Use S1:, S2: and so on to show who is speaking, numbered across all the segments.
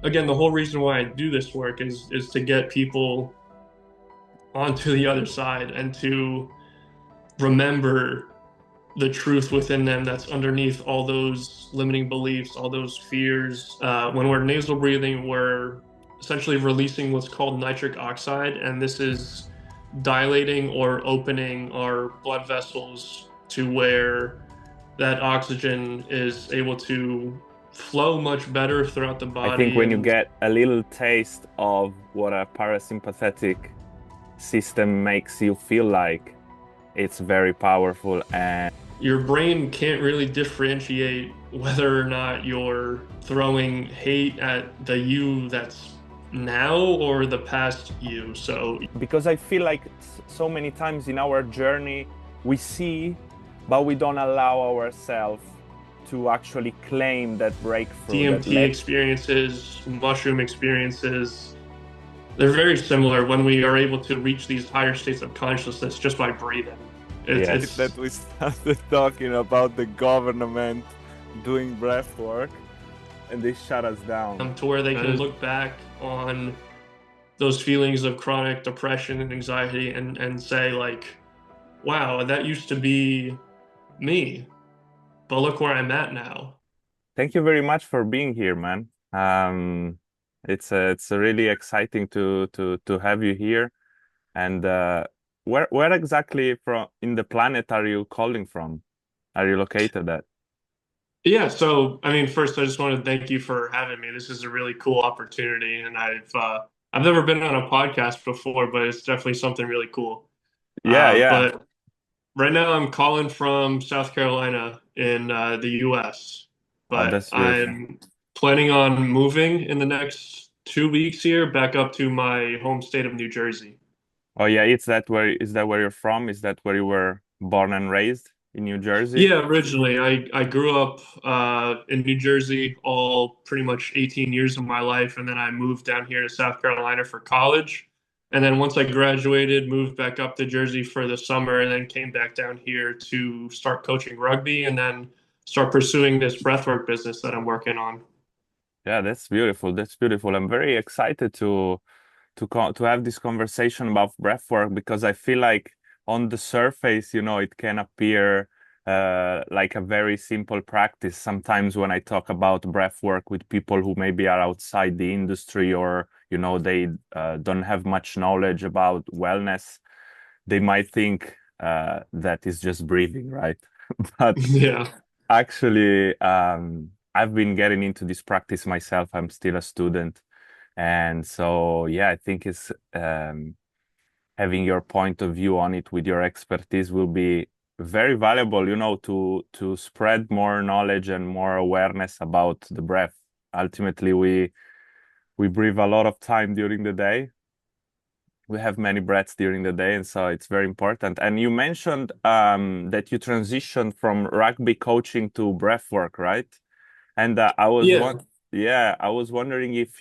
S1: again, the whole reason why I do this work is to get people onto the other side and to remember the truth within them that's underneath all those limiting beliefs, all those fears. When we're nasal breathing, we're essentially releasing what's called nitric oxide, and this is dilating or opening our blood vessels to where that oxygen is able to flow much better throughout the
S2: I think
S1: body.
S2: when you
S1: And
S2: get a little taste of what a parasympathetic system makes you feel like, it's very powerful. And
S1: your brain can't really differentiate whether or not you're throwing hate at the you that's now or the past you. So
S2: because I feel like so many times in our journey, we see, but we don't allow ourselves to actually claim that breakthrough, that
S1: DMT
S2: let.
S1: experiences, mushroom experiences, they're very similar when we are able to reach these higher states of consciousness just by breathing.
S2: That
S1: It's
S2: we started talking about the government doing breath work and they shut us down.
S1: to where they
S2: That
S1: can
S2: is,
S1: look back on those feelings of chronic depression and anxiety and say like, wow, that used to be me, but look where I'm at now.
S2: thank you very much for being here, man. It's really exciting to have you here. And where exactly from in the planet are you calling from? Are you located at?
S1: Yeah, so I mean, first I just want to thank you for having me. This is a really cool opportunity, and I've never been on a podcast before, but it's definitely something really cool.
S2: Yeah, yeah.
S1: But right now I'm calling from South Carolina in the US,
S2: Oh,
S1: but
S2: that's beautiful.
S1: I'm planning on moving in the next 2 weeks here back up to my home state of New Jersey.
S2: Oh, yeah. Is that where you're from? Is that where you were born and raised in New Jersey?
S1: Yeah, originally I grew up in New Jersey all pretty much 18 years of my life, and then I moved down here to South Carolina for college. And then once I graduated, moved back up to Jersey for the summer, and then came back down here to start coaching rugby, and then start pursuing this breathwork business that I'm working on.
S2: Yeah, that's beautiful. That's beautiful. I'm very excited to have this conversation about breath work because I feel like on the surface, it can appear like a very simple practice. Sometimes when I talk about breath work with people who maybe are outside the industry or, they don't have much knowledge about wellness, they might think that is just breathing, right? But
S1: Yeah.
S2: actually, I've been getting into this practice myself. I'm still a student. And so, yeah, I think it's having your point of view on it with your expertise will be very valuable, to spread more knowledge and more awareness about the breath. Ultimately, we breathe a lot of time during the day. We have many breaths during the day, and so it's very important. And you mentioned that you transitioned from rugby coaching to breath work, right? And
S1: Yeah.
S2: yeah, I was wondering if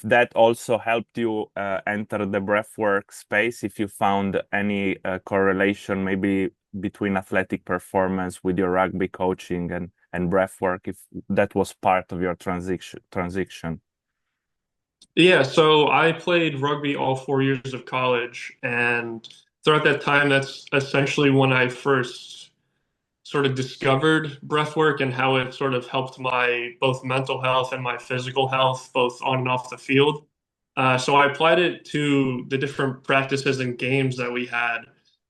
S2: that also helped you enter the breathwork space, if you found any correlation maybe between athletic performance with your rugby coaching and breathwork, if that was part of your transition.
S1: Yeah, so I played rugby all 4 years of college, and throughout that time, that's essentially when I first sort of discovered breath work and how it sort of helped my both mental health and my physical health, both on and off the field. So I applied it to the different practices and games that we had.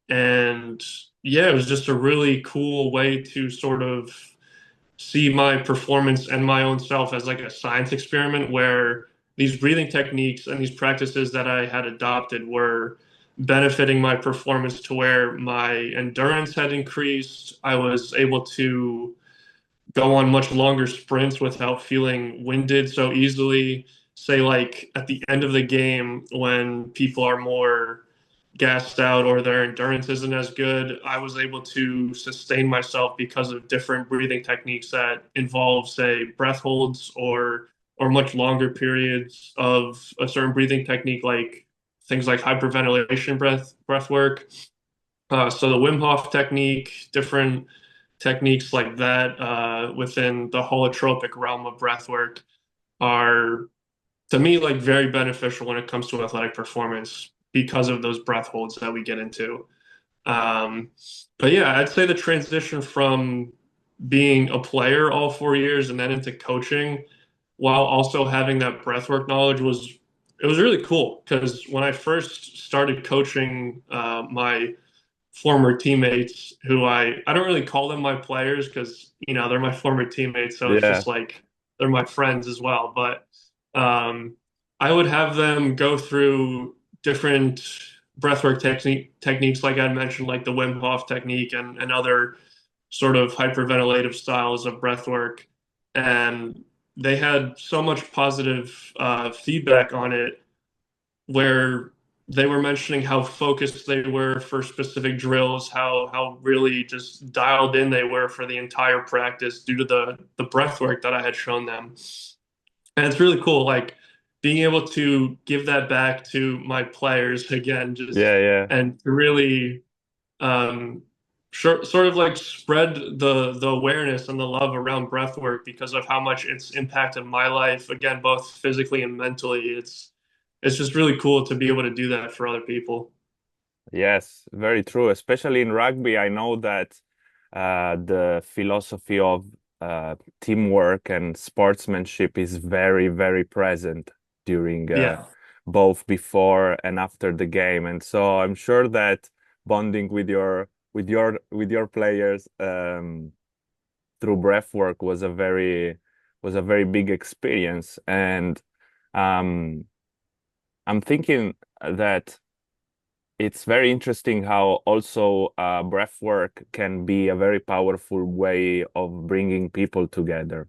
S1: And yeah, it was just a really cool way to sort of see my performance and my own self as like a science experiment where these breathing techniques and these practices that I had adopted were benefiting my performance to where my endurance had increased. I was able to go on much longer sprints without feeling winded so easily. Say, like at the end of the game, when people are more gassed out or their endurance isn't as good, I was able to sustain myself because of different breathing techniques that involve, say, breath holds or much longer periods of a certain breathing technique, like things like hyperventilation breath work. So the Wim Hof technique, different techniques like that within the holotropic realm of breath work. are, to me, like very beneficial when it comes to athletic performance because of those breath holds that we get into. Um, but yeah, I'd say the transition from being a player all 4 years and then into coaching while also having that breathwork knowledge was it was really cool because when I first started coaching my former teammates who I don't really call them my players because they're my former teammates, so it's
S2: Yeah.
S1: just like they're my friends as well. But um, I would have them go through different breathwork techniques, like I mentioned, like the Wim Hof technique and other sort of hyperventilative styles of breathwork, and they had so much positive feedback on it where they were mentioning how focused they were for specific drills, how really just dialed in they were for the entire practice due to the breath work that I had shown them. And it's really cool, like being able to give that back to my players again, just
S2: Yeah, yeah.
S1: and to really um, sort of like spread the awareness and the love around breath work because of how much it's impacted my life, again, both physically and mentally. It's just really cool to be able to do that for other people.
S2: Yes, very true. Especially in rugby, I know that the philosophy of teamwork and sportsmanship is very, very present during
S1: Yeah.
S2: both before and after the game. And so I'm sure that bonding with your players through breathwork was a very big experience. And um, I'm thinking that it's very interesting how also breath work can be a very powerful way of bringing people together.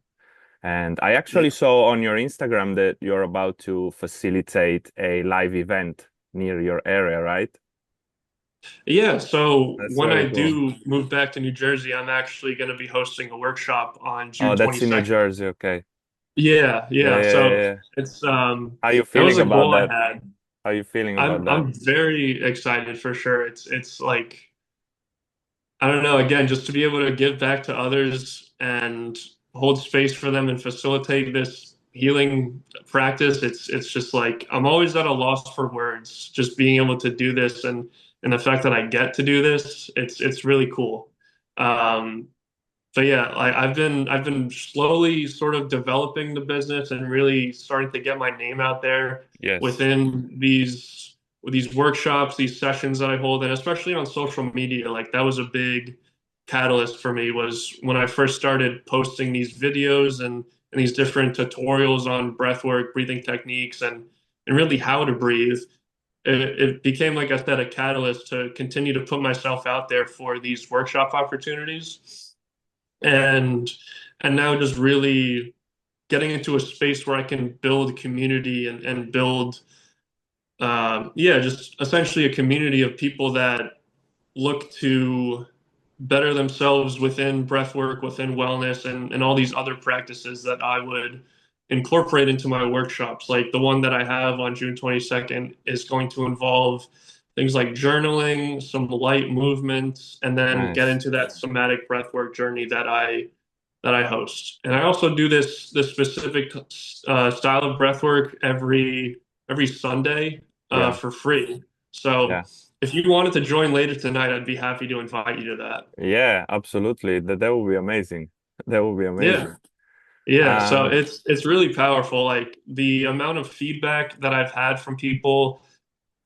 S2: And I actually
S1: Yeah.
S2: saw on your Instagram that you're about to facilitate a live event near your area, right?
S1: Yeah, so
S2: That's
S1: when
S2: very
S1: I
S2: cool.
S1: do move back to New Jersey, I'm actually going to be hosting a workshop on
S2: Oh,
S1: June
S2: that's in New
S1: 22nd.
S2: Jersey. Okay.
S1: Yeah,
S2: Yeah,
S1: yeah.
S2: yeah,
S1: So
S2: yeah.
S1: it's
S2: How you
S1: that was
S2: feeling
S1: a
S2: about
S1: goal I
S2: that?
S1: had.
S2: How you feeling about
S1: I'm
S2: that?
S1: I'm very excited for sure. It's like I don't know, again, just to be able to give back to others and hold space for them and facilitate this healing practice. It's just like I'm always at a loss for words. Just being able to do this and the fact that I get to do this, it's really cool. Um, so yeah, I've been slowly sort of developing the business and really starting to get my name out there
S2: Yes.
S1: within these workshops, these sessions that I hold, and especially on social media. Like that was a big catalyst for me was when I first started posting these videos and these different tutorials on breath work, breathing techniques, and really how to breathe. It became, like I said, a catalyst to continue to put myself out there for these workshop opportunities and and now just really getting into a space where I can build community and build yeah, just essentially a community of people that look to better themselves within breath work, within wellness, and all these other practices that I would incorporate into my workshops. Like the one that I have on June 22nd is going to involve things like journaling, some light movements, and then get
S2: Nice.
S1: into that somatic breathwork journey that I host. And I also do this specific style of breathwork every Sunday
S2: Yeah.
S1: for free. So
S2: Yeah.
S1: if you wanted to join later tonight, I'd be happy to invite you to that.
S2: Yeah, absolutely. That would be amazing. That would be
S1: Yeah.
S2: amazing.
S1: Yeah, so
S2: Um,
S1: it's really powerful. Like the amount of feedback that I've had from people,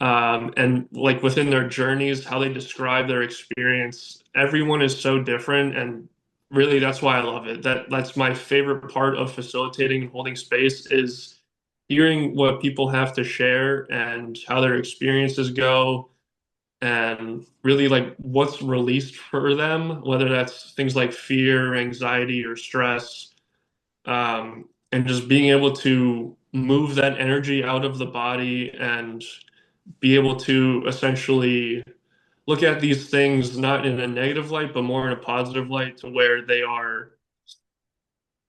S1: and like within their journeys, how they describe their experience. Everyone is so different, and really that's why I love it. That's my favorite part of facilitating and holding space is hearing what people have to share and how their experiences go and really like what's released for them, whether that's things like fear, anxiety, or stress, and just being able to move that energy out of the body and be able to essentially look at these things not in a negative light, but more in a positive light to where they are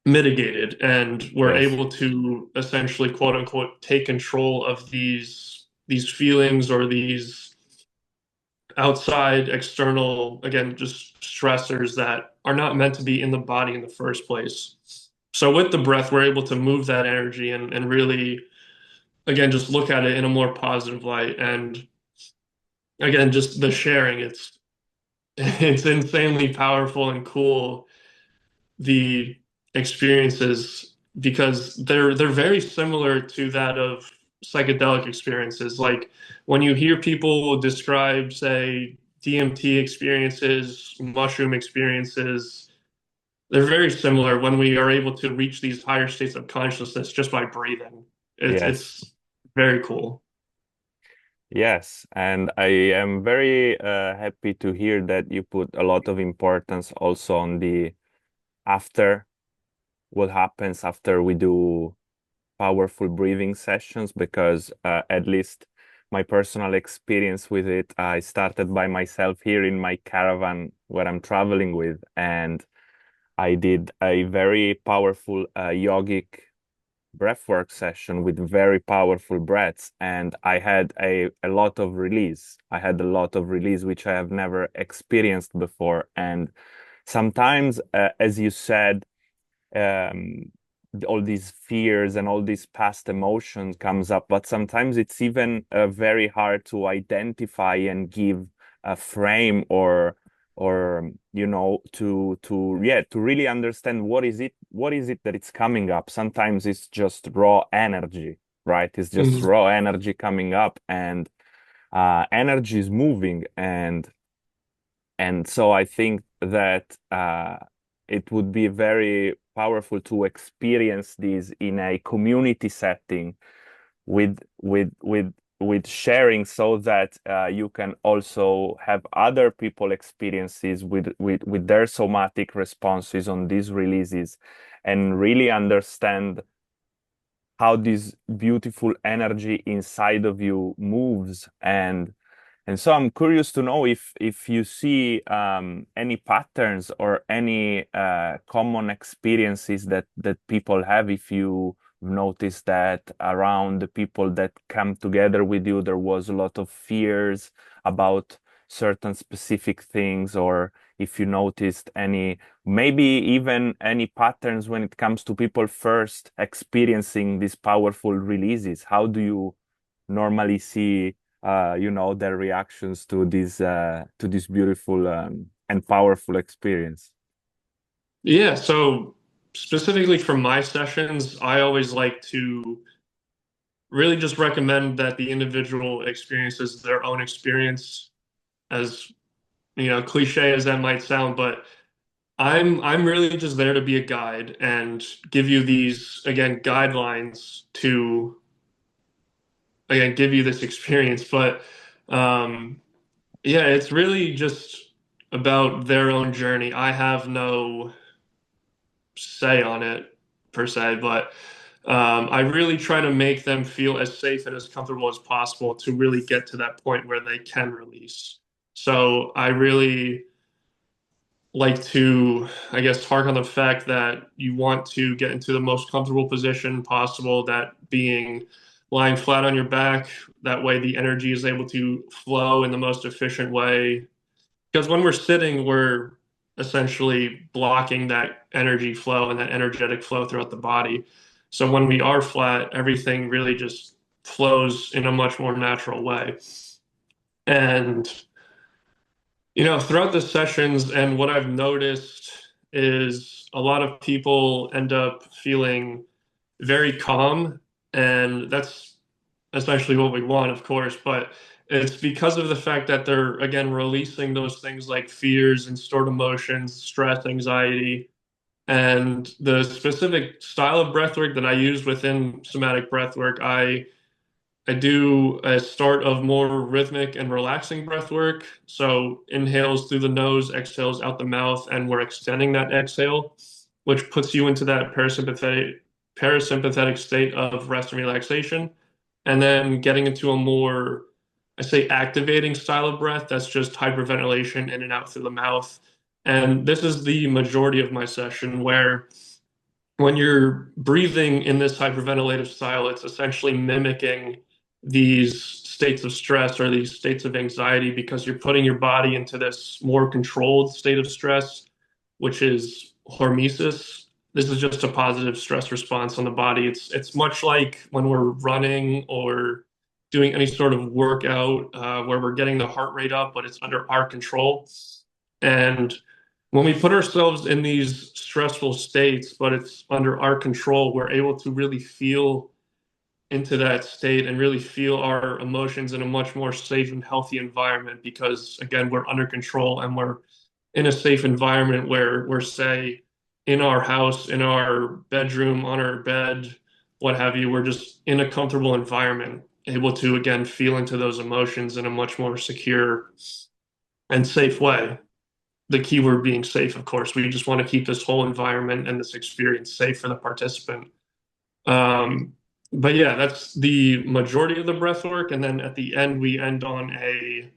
S1: mitigated and we're
S2: yes.
S1: able to essentially quote unquote take control of these feelings or these outside external again just stressors that are not meant to be in the body in the first place. So with the breath, we're able to move that energy and really, again, just look at it in a more positive light. And again, just the sharing, it's insanely powerful and cool, the experiences, because they're very similar to that of psychedelic experiences. Like when you hear people describe, say, DMT experiences, mushroom experiences, they're very similar when we are able to reach these higher states of consciousness just by breathing.
S2: Yes.
S1: It's very cool.
S2: Yes, and I am very happy to hear that you put a lot of importance also on the after, what happens after we do powerful breathing sessions, because at least my personal experience with it, I started by myself here in my caravan where I'm traveling with, and I did a very powerful yogic breathwork session with very powerful breaths, and I had a lot of release. I had a lot of release which I have never experienced before. And sometimes, as you said, um, all these fears and all these past emotions comes up, but sometimes it's even very hard to identify and give a frame, or to really understand what is it that it's coming up. Sometimes it's just raw energy, right? It's just
S1: Mhm.
S2: raw energy coming up, and energy is moving, and so I think that it would be very powerful to experience this in a community setting, with sharing, so that you can also have other people experiences with their somatic responses on these releases, and really understand how this beautiful energy inside of you moves. And so I'm curious to know if you see any patterns or any common experiences that people have. If you notice that around the people that come together with you, there was a lot of fears about certain specific things, or if you noticed any, maybe even any patterns when it comes to people first experiencing these powerful releases. How do you normally see their reactions to this beautiful and powerful experience?
S1: Yeah, so specifically for my sessions, I always like to really just recommend that the individual experiences their own experience, as cliche as that might sound, but I'm really just there to be a guide and give you these, again, guidelines to, again, give you this experience. But um yeah, it's really just about their own journey. I have no say on it per se, but I really try to make them feel as safe and as comfortable as possible to really get to that point where they can release. So I really like to, I guess, hark on the fact that you want to get into the most comfortable position possible, that being lying flat on your back, that way the energy is able to flow in the most efficient way. Because when we're sitting, we're essentially blocking that energy flow and that energetic flow throughout the body. So when we are flat, everything really just flows in a much more natural way. And throughout the sessions, and what I've noticed is a lot of people end up feeling very calm, and that's essentially what we want, of course, but it's because of the fact that they're, again, releasing those things like fears and stored emotions, stress, anxiety, and the specific style of breathwork that I use within somatic breathwork. I do a start of more rhythmic and relaxing breath work. So inhales through the nose, exhales out the mouth, and we're extending that exhale, which puts you into that parasympathetic state of rest and relaxation. And then getting into a more, I say, activating style of breath that's just hyperventilation in and out through the mouth. And this is the majority of my session, where when you're breathing in this hyperventilative style, it's essentially mimicking these states of stress or these states of anxiety, because you're putting your body into this more controlled state of stress, which is hormesis. this is just a positive stress response on the body. It's much like when we're running or doing any sort of workout where we're getting the heart rate up, but it's under our control. And when we put ourselves in these stressful states, but it's under our control, we're able to really feel into that state and really feel our emotions in a much more safe and healthy environment because, again, we're under control and we're in a safe environment where we're, say, in our house, in our bedroom, on our bed, what have you. We're just in a comfortable environment, able to, again, feel into those emotions in a much more secure and safe way. The keyword being safe, of course. We just want to keep this whole environment and this experience safe for the participant. Um, but yeah, that's the majority of the breath work. And then at the end, we end on a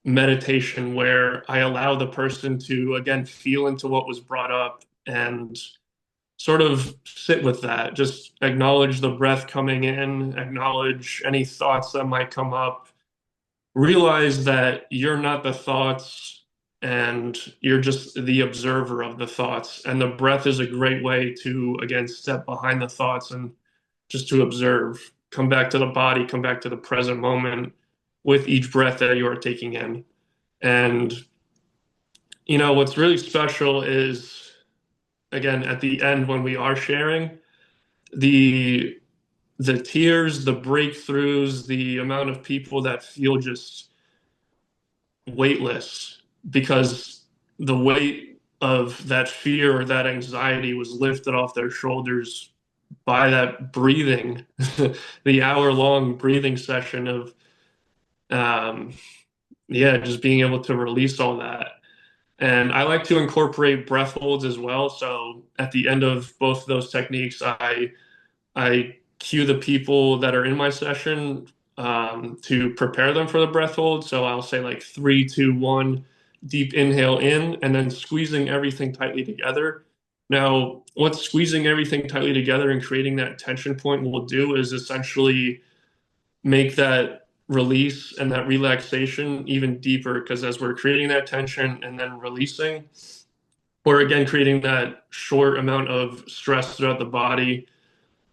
S1: meditation where I allow the person to, again, feel into what was brought up and sort of sit with that. Just acknowledge the breath coming in, acknowledge any thoughts that might come up, realize that you're not the thoughts and you're just the observer of the thoughts. And the breath is a great way to, again, step behind the thoughts and just to observe, come back to the body, come back to the present moment with each breath that you are taking in. And, what's really special is, again, at the end when we are sharing, the the tears, the breakthroughs, the amount of people that feel just weightless because the weight of that fear or that anxiety was lifted off their shoulders by that breathing, the hour-long breathing session of, um, yeah, just being able to release all that. And I like to incorporate breath holds as well. So at the end of both of those techniques, I cue the people that are in my session to prepare them for the breath hold. So I'll say like 3, 2, 1, deep inhale in, and then squeezing everything tightly together. Now, what squeezing everything tightly together and creating that tension point will do is essentially make that release and that relaxation even deeper because as we're creating that tension and then releasing, we're again creating that short amount of stress throughout the body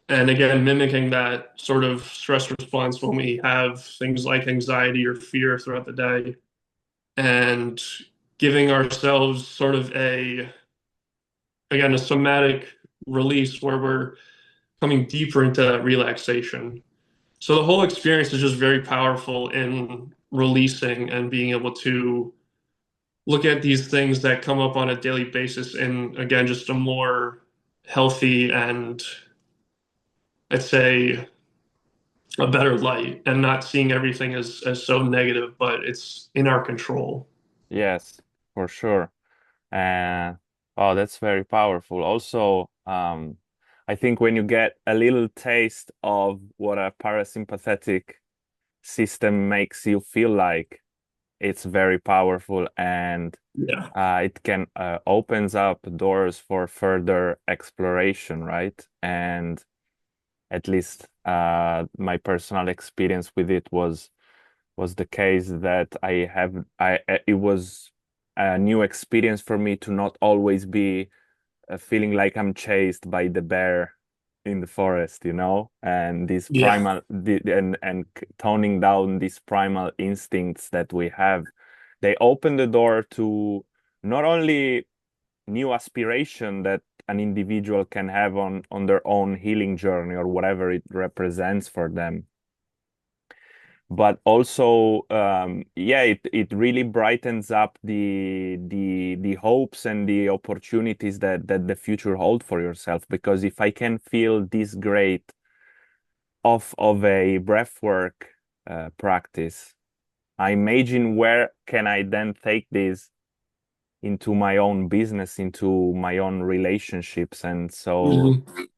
S1: and again, mimicking that sort of stress response when we have things like anxiety or fear throughout the day, and giving ourselves sort of again, a somatic release where we're coming deeper into that relaxation. So the whole experience is just very powerful in releasing and being able to look at these things that come up on a daily basis in, again, just a more healthy and I'd say a better light and not seeing everything as so negative, but it's in our control.
S2: Yes, for sure. Uh, oh, that's very powerful. Also, I think when you get a little taste of what a parasympathetic system makes you feel like, it's very powerful and
S1: Yeah.
S2: it can opens up doors for further exploration, right? And at least my personal experience with it was the case that it was a new experience for me to not always be feeling like I'm chased by the bear in the forest, and these
S1: Yeah.
S2: toning down these primal instincts that we have. They open the door to not only new aspiration that an individual can have on their own healing journey or whatever it represents for them, but also yeah, it really brightens up the hopes and the opportunities that the future hold for yourself. Because if I can feel this great of a breathwork practice, I imagine where can I then take this into my own business, into my own relationships. And so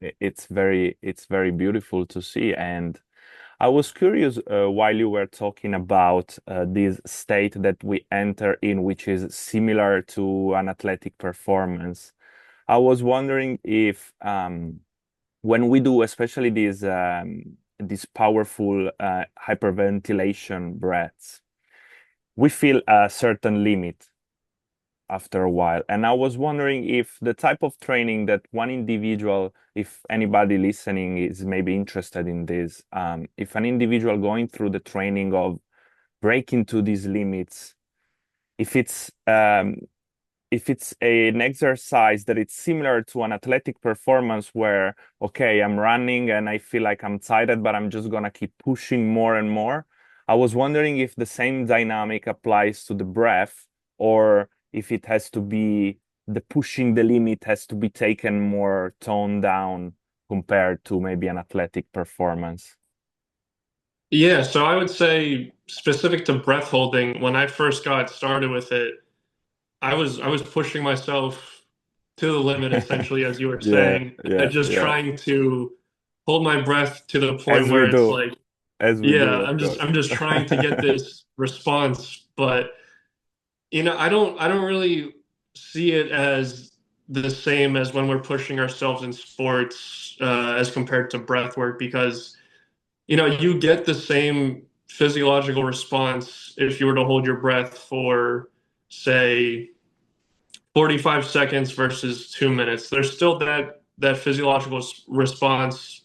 S1: Mhm.
S2: it's very beautiful to see. And I was curious while you were talking about this state that we enter in, which is similar to an athletic performance. I was wondering if when we do, especially these powerful hyperventilation breaths, we feel a certain limit. after a while. And I was wondering if the type of training that one individual, if anybody listening is maybe interested in this, if an individual going through the training of breaking to these limits, if it's an exercise that it's similar to an athletic performance where, okay, I'm running and I feel like I'm tired, but I'm just gonna keep pushing more and more. I was wondering if the same dynamic applies to the breath, or if it has to be the pushing the limit has to be taken more toned down compared to maybe an athletic performance.
S1: Yeah, so I would say specific to breath holding, when I first got started with it, I was pushing myself to the limit essentially, as you were
S2: Yeah,
S1: saying,
S2: yeah,
S1: just
S2: yeah.
S1: trying to hold my breath to the point
S2: As we
S1: where it's
S2: do,
S1: like,
S2: as we
S1: yeah,
S2: do, of
S1: I'm
S2: course.
S1: just trying to get this response, but I don't really see it as the same as when we're pushing ourselves in sports as compared to breath work because you get the same physiological response if you were to hold your breath for, say, 45 seconds versus 2 minutes. There's still that physiological response.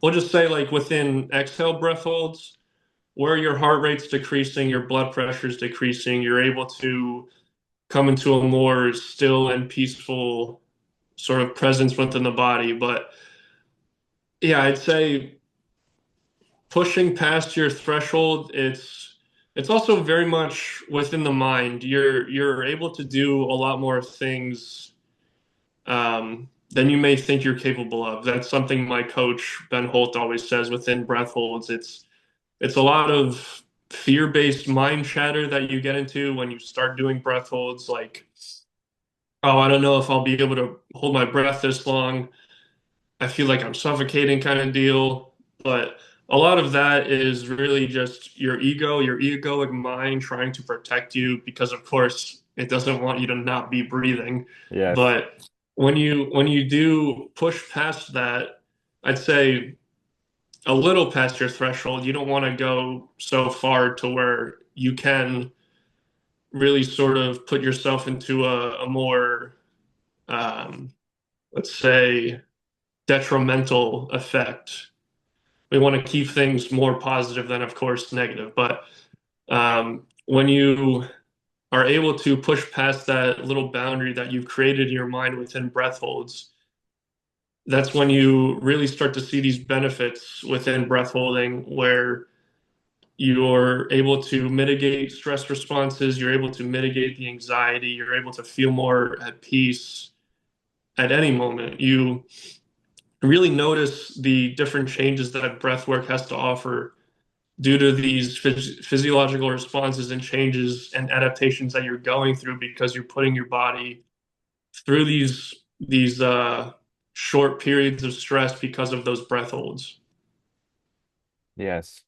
S1: We'll just say like within exhale breath holds, where your heart rate's decreasing, your blood pressure's decreasing, you're able to come into a more still and peaceful sort of presence within the body. But yeah, I'd say pushing past your threshold, it's also very much within the mind. You're able to do a lot more things than you may think you're capable of. That's something my coach Ben Holt always says within breath holds. It's a lot of fear-based mind chatter that you get into when you start doing breath holds, like, oh, I don't know if I'll be able to hold my breath this long. I feel like I'm suffocating kind of deal. But a lot of that is really just your ego, your egoic mind trying to protect you because of course it doesn't want you to not be breathing.
S2: Yes.
S1: But when you do push past that, I'd say a little past your threshold, you don't want to go so far to where you can really sort of put yourself into a more um, let's say detrimental effect. We want to keep things more positive than, of course, negative. But when you are able to push past that little boundary that you've created in your mind within breath holds, that's when you really start to see these benefits within breath holding where you're able to mitigate stress responses, you're able to mitigate the anxiety, you're able to feel more at peace at any moment. You really notice the different changes that breath work has to offer due to these physiological responses and changes and adaptations that you're going through because you're putting your body through these short periods of stress because of those breath holds.
S2: Yes.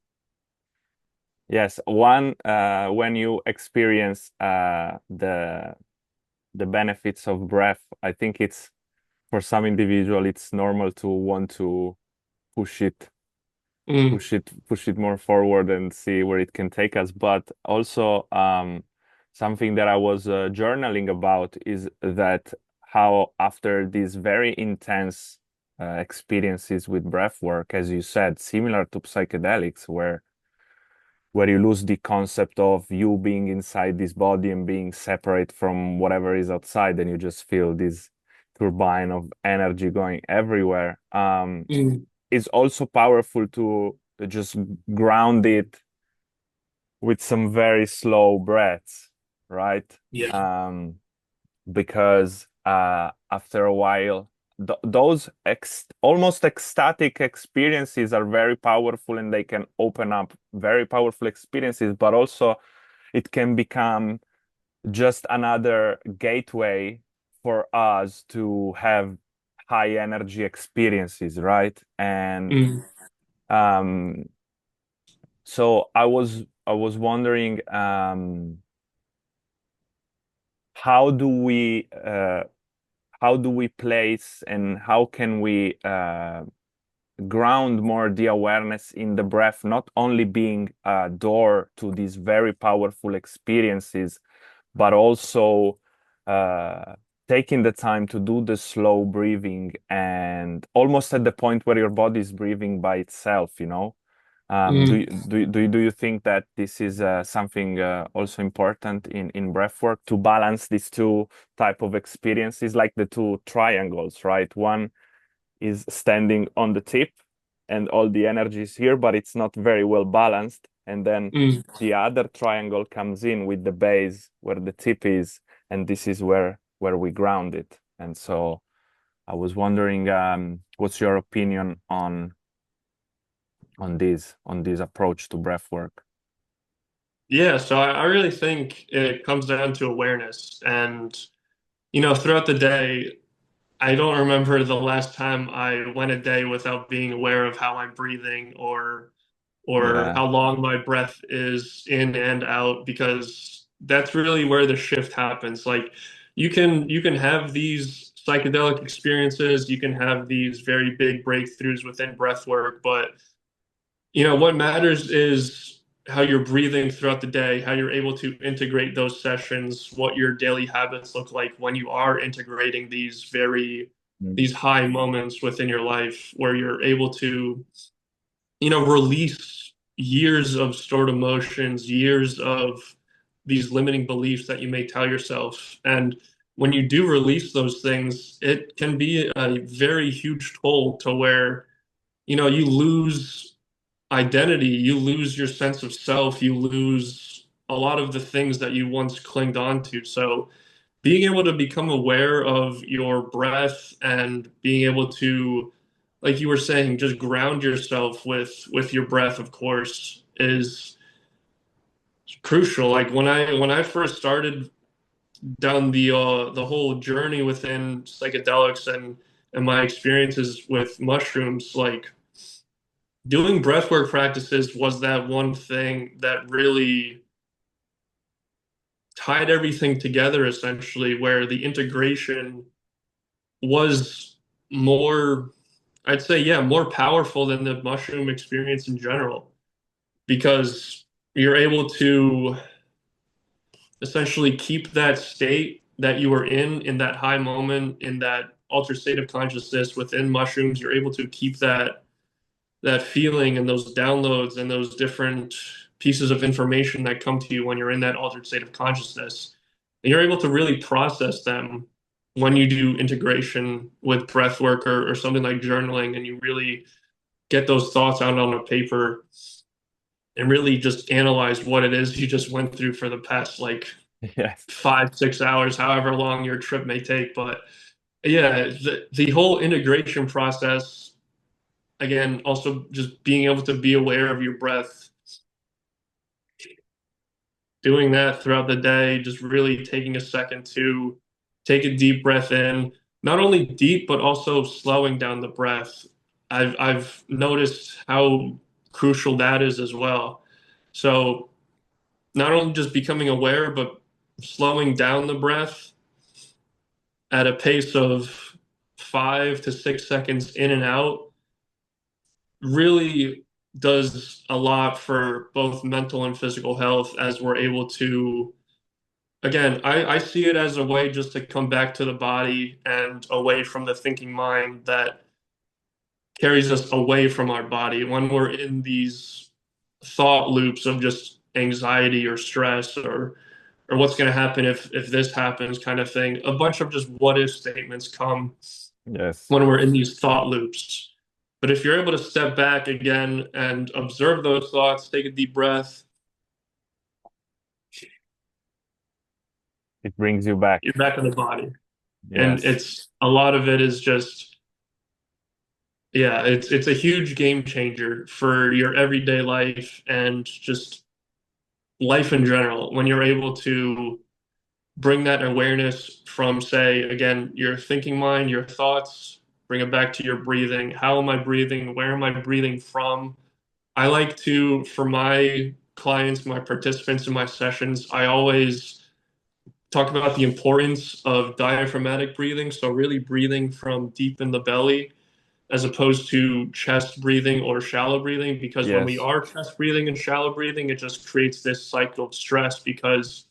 S2: Yes. One, when you experience the benefits of breath, I think it's for some individual, it's normal to want to push it,
S1: Mm,
S2: push it more forward and see where it can take us. But also, something that I was journaling about is that how after these very intense experiences with breath work, as you said, similar to psychedelics, where you lose the concept of you being inside this body and being separate from whatever is outside, and you just feel this turbine of energy going everywhere.
S1: mm,
S2: It's also powerful to just ground it with some very slow breaths, right?
S1: yeah.
S2: Um, because after a while, those almost ecstatic experiences are very powerful and they can open up very powerful experiences, but also it can become just another gateway for us to have high energy experiences, right? And
S1: Mm,
S2: um, so I was wondering, how do we place and how can we ground more the awareness in the breath, not only being a door to these very powerful experiences, but also uh, taking the time to do the slow breathing and almost at the point where your body is breathing by itself, you know.
S1: Mm,
S2: Do you think that this is something also important in breath work to balance these two type of experiences, like the two triangles, right? One is standing on the tip and all the energy is here, but it's not very well balanced. And then
S1: mm.
S2: the other triangle comes in with the base where the tip is, and this is where we ground it. And so I was wondering, what's your opinion on this approach to breath work?
S1: Yeah, so I really think it comes down to awareness. And, throughout the day, I don't remember the last time I went a day without being aware of how I'm breathing or
S2: Yeah.
S1: how long my breath is in and out, because that's really where the shift happens. Like you can have these psychedelic experiences, you can have these very big breakthroughs within breath work, but what matters is how you're breathing throughout the day, how you're able to integrate those sessions, what your daily habits look like when you are integrating
S2: Mm.
S1: these high moments within your life where you're able to, release years of stored emotions, years of these limiting beliefs that you may tell yourself. And when you do release those things, it can be a very huge toll to where, you lose identity, you lose your sense of self, you lose a lot of the things that you once clinged on to. So being able to become aware of your breath and being able to, like you were saying, just ground yourself with your breath, of course, is crucial. Like when I first started down the whole journey within psychedelics and my experiences with mushrooms, like doing breathwork practices was that one thing that really tied everything together, essentially, where the integration was more, I'd say, yeah, more powerful than the mushroom experience in general, because you're able to essentially keep that state that you were in that high moment, in that altered state of consciousness within mushrooms. You're able to keep that feeling and those downloads and those different pieces of information that come to you when you're in that altered state of consciousness. And you're able to really process them when you do integration with breath work or something like journaling, and you really get those thoughts out on a paper and really just analyze what it is you just went through for the past like
S2: Yes.
S1: 5, 6 hours, however long your trip may take. But yeah, the whole integration process, again, also just being able to be aware of your breath, doing that throughout the day, just really taking a second to take a deep breath in, not only deep, but also slowing down the breath. I've noticed how crucial that is as well. So not only just becoming aware, but slowing down the breath at a pace of 5 to 6 seconds in and out really does a lot for both mental and physical health, as we're able to, again, I see it as a way just to come back to the body and away from the thinking mind that carries us away from our body when we're in these thought loops of just anxiety or stress or what's going to happen if this happens kind of thing. A bunch of just what if statements come
S2: Yes.
S1: when we're in these thought loops. But if you're able to step back again and observe those thoughts, take a deep breath,
S2: It brings you back.
S1: you're back in the body. And
S2: Yes.
S1: it's a lot of it is just, yeah, it's a huge game changer for your everyday life and just life in general when you're able to bring that awareness from, say, again, your thinking mind, your thoughts, bring it back to your breathing. How am I breathing? Where am I breathing from? I like to, for my clients, my participants in my sessions, I always talk about the importance of diaphragmatic breathing. So, really breathing from deep in the belly as opposed to chest breathing or shallow breathing. Because when we
S2: Yes.
S1: are chest breathing and shallow breathing, it just creates this cycle of stress because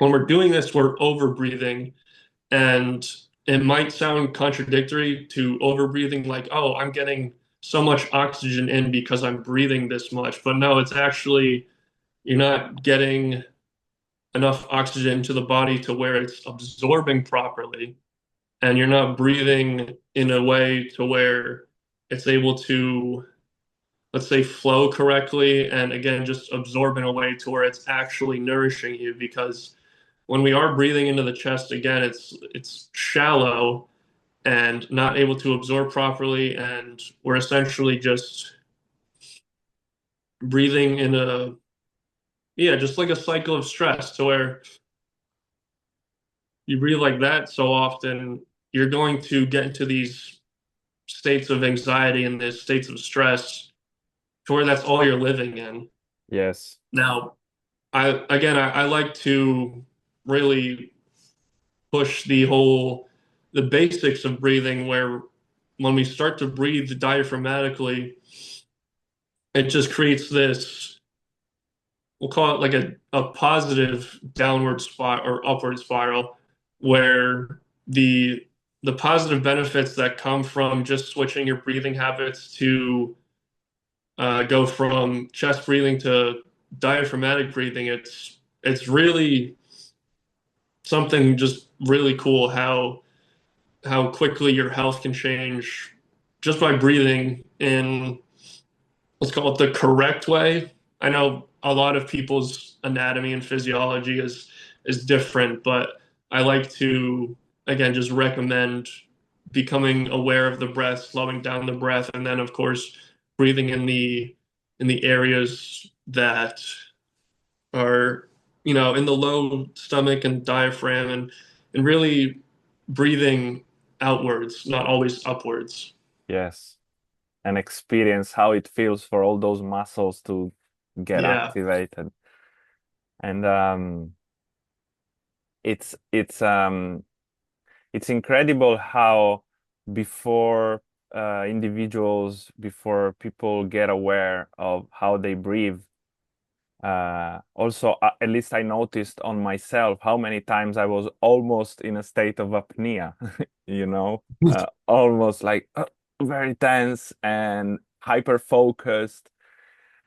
S1: when we're doing this, we're over breathing. And it might sound contradictory to over breathing, like, oh, I'm getting so much oxygen in because I'm breathing this much. But no, it's actually, you're not getting enough oxygen to the body to where it's absorbing properly. And you're not breathing in a way to where it's able to, let's say, flow correctly. And again, just absorb in a way to where it's actually nourishing you. Because when we are breathing into the chest, again, it's shallow and not able to absorb properly. And we're essentially just breathing in a, yeah, just like a cycle of stress to where you breathe like that so often, you're going to get into these states of anxiety and these states of stress to where that's all you're living in.
S2: Yes.
S1: Now, I like to really push the basics of breathing where when we start to breathe diaphragmatically, it just creates this, we'll call it like a positive downward spot or upward spiral where the positive benefits that come from just switching your breathing habits to go from chest breathing to diaphragmatic breathing, it's really something just really cool how quickly your health can change just by breathing in, let's call it, the correct way. I know a lot of people's anatomy and physiology is different, but I like to again just recommend becoming aware of the breath, slowing down the breath, and then of course breathing in the areas that are, in the low stomach and diaphragm, and really breathing outwards, not always upwards.
S2: Yes. And experience how it feels for all those muscles to get
S1: Yeah.
S2: activated. And it's it's um it's incredible how before before people get aware of how they breathe, also, at least I noticed on myself how many times I was almost in a state of apnea, almost like very tense and hyper focused.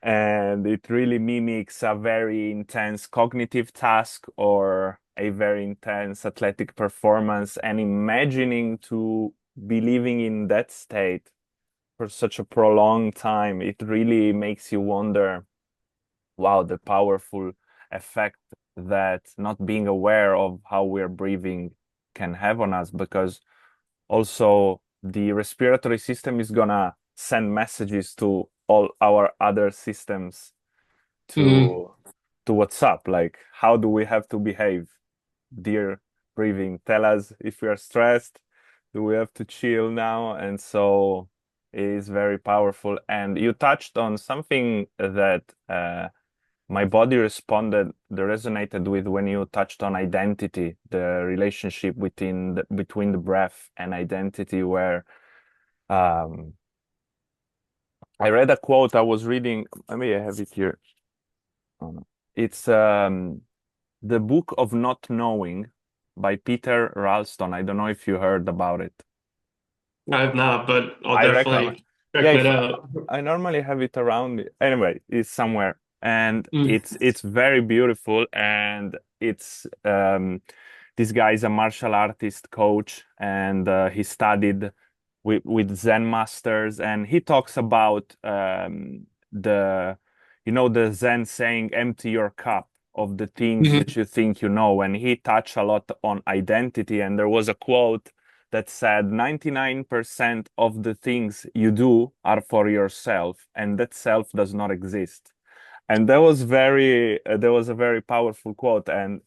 S2: And it really mimics a very intense cognitive task or a very intense athletic performance. And imagining to be living in that state for such a prolonged time, it really makes you wonder, wow, the powerful effect that not being aware of how we're breathing can have on us, because also the respiratory system is gonna send messages to all our other systems
S1: Mhm.
S2: to what's up, like how do we have to behave, dear breathing, tell us if we are stressed, do we have to chill now? And so it is very powerful. And you touched on something that my body responded, the resonated with when you touched on identity, the relationship between the breath and identity, where um, I read a quote I was reading. Maybe I have it here. Oh, no. It's The Book of Not Knowing by Peter Ralston. I don't know if you heard about it.
S1: I have not, but I'll
S2: I recommend.
S1: definitely
S2: Yeah,
S1: check that
S2: if
S1: out.
S2: I normally have it around. Anyway, it's somewhere, and
S1: Mm.
S2: it's very beautiful, and it's this guy is a martial artist coach, and he studied with Zen masters, and he talks about the the Zen saying, "Empty your cup of the things that
S1: Mhm.
S2: you think you know," and he touched a lot on identity, and there was a quote that said 99% of the things you do are for yourself, and that self does not exist. And that was a very powerful quote, and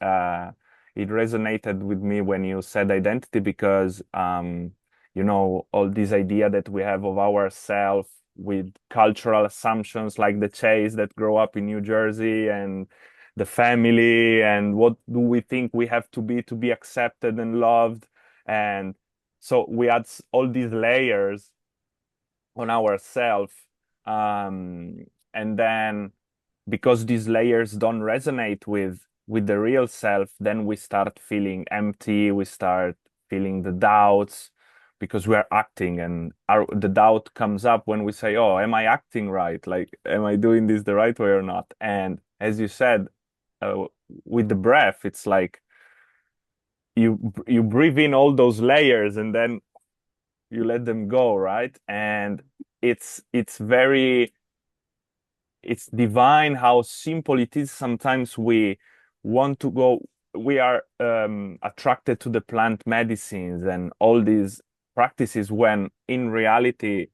S2: it resonated with me when you said identity, because all this idea that we have of ourself with cultural assumptions like the Chase that grow up in New Jersey, and the family, and what do we think we have to be accepted and loved. And so we add all these layers on ourselves, and then because these layers don't resonate with with the real self, then we start feeling empty, we start feeling the doubts because we are acting, and the doubt comes up when we say, oh, am I acting right? Like, am I doing this the right way or not? And as you said, uh, with the breath, it's like you breathe in all those layers and then you let them go, right? And it's very it's divine how simple it is. Sometimes we want to go, we are attracted to the plant medicines and all these practices when in reality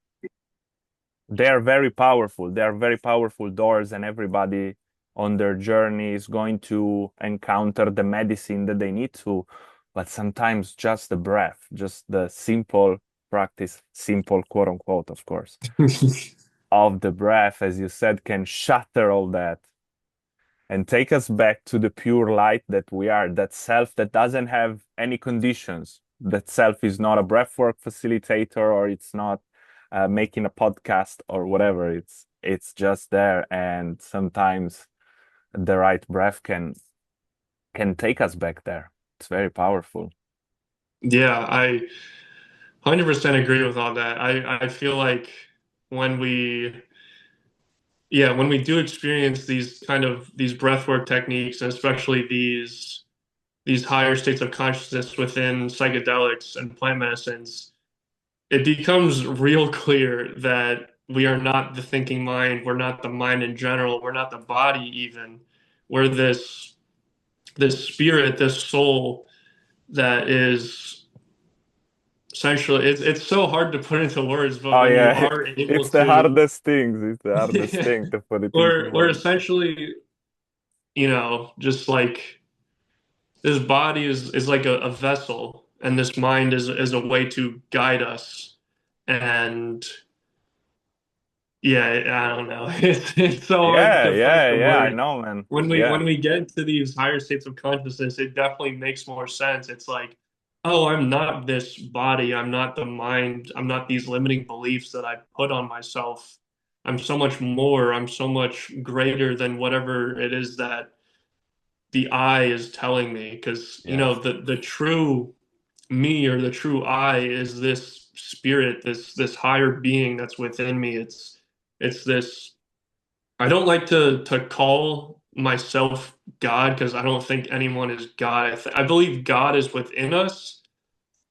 S2: they are very powerful. They are very powerful doors, and everybody on their journey is going to encounter the medicine that they need to. But sometimes just the breath, just the simple practice, simple quote unquote, of course, of the breath, as you said, can shatter all that and take us back to the pure light that we are, that self that doesn't have any conditions. That self is not a breathwork facilitator, or it's not making a podcast or whatever. It's just there, and sometimes the right breath can take us back there. It's very powerful.
S1: Yeah, I 100% agree with all that. I feel like when we yeah, when we do experience these kind of these breathwork techniques, and especially these higher states of consciousness within psychedelics and plant medicines, it becomes real clear that we are not the thinking mind, we're not the mind in general, we're not the body even. We're this spirit, this soul that is essentially it's so hard to put into words, but
S2: Oh
S1: when you
S2: yeah,
S1: are able
S2: it's the
S1: to
S2: hardest things. It's the hardest thing to put it into
S1: we're
S2: words.
S1: essentially, just like this body is like a vessel, and this mind is a way to guide us. And yeah, I don't know. It's so hard
S2: Yeah,
S1: to put
S2: yeah,
S1: into
S2: yeah. I
S1: words.
S2: know, man.
S1: When
S2: Yeah.
S1: we get into these higher states of consciousness, it definitely makes more sense. It's like, oh, I'm not this body, I'm not the mind, I'm not these limiting beliefs that I put on myself. I'm so much more, I'm so much greater than whatever it is that the I is telling me. Because,
S2: Yes.
S1: the true me, or the true I, is this spirit, this higher being that's within me. It's this. I don't like to call myself God, because I don't think anyone is God. I believe God is within us.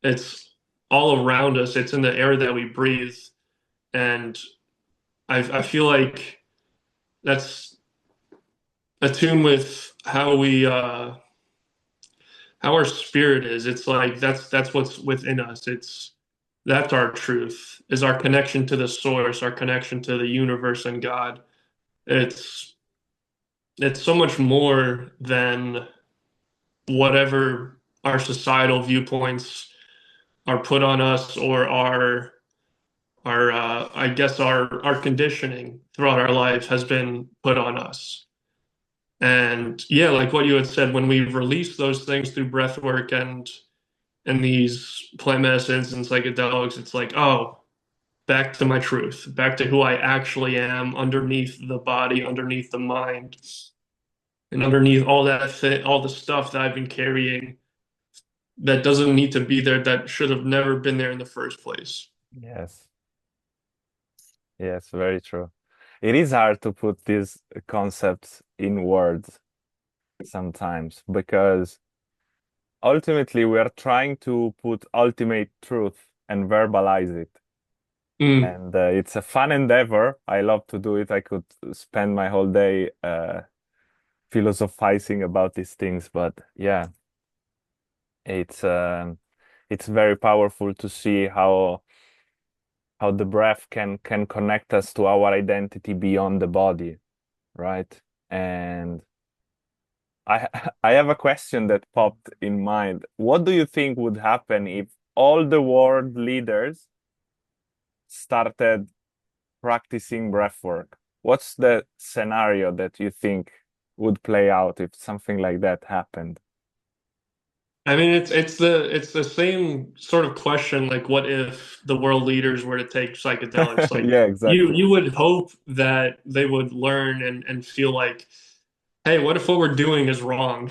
S1: It's all around us. It's in the air that we breathe, and I feel like that's attuned with how our spirit is. It's like that's what's within us. That's our truth, is our connection to the source, our connection to the universe and God. It's it's so much more than whatever our societal viewpoints are put on us, or our I guess our conditioning throughout our life has been put on us. And yeah, like what you had said, when we release those things through breath work and these plant medicines and psychedelics, it's like, oh, back to my truth, back to who I actually am underneath the body, underneath the mind, and underneath all the stuff that I've been carrying that doesn't need to be there, that should have never been there in the first place.
S2: Yes. Yes, very true. It is hard to put these concepts in words sometimes because ultimately we are trying to put ultimate truth and verbalize it.
S1: Mm.
S2: And it's a fun endeavor. I love to do it. I could spend my whole day philosophizing about these things, but yeah, it's it's very powerful to see how the breath can connect us to our identity beyond the body, right? And I I have a question that popped in mind. What do you think would happen if all the world leaders started practicing breath work? What's the scenario that you think would play out if something like that happened?
S1: I mean, it's the same sort of question. Like, what if the world leaders were to take psychedelics? Like,
S2: Yeah, exactly.
S1: you would hope that they would learn and feel like hey, what if what we're doing is wrong?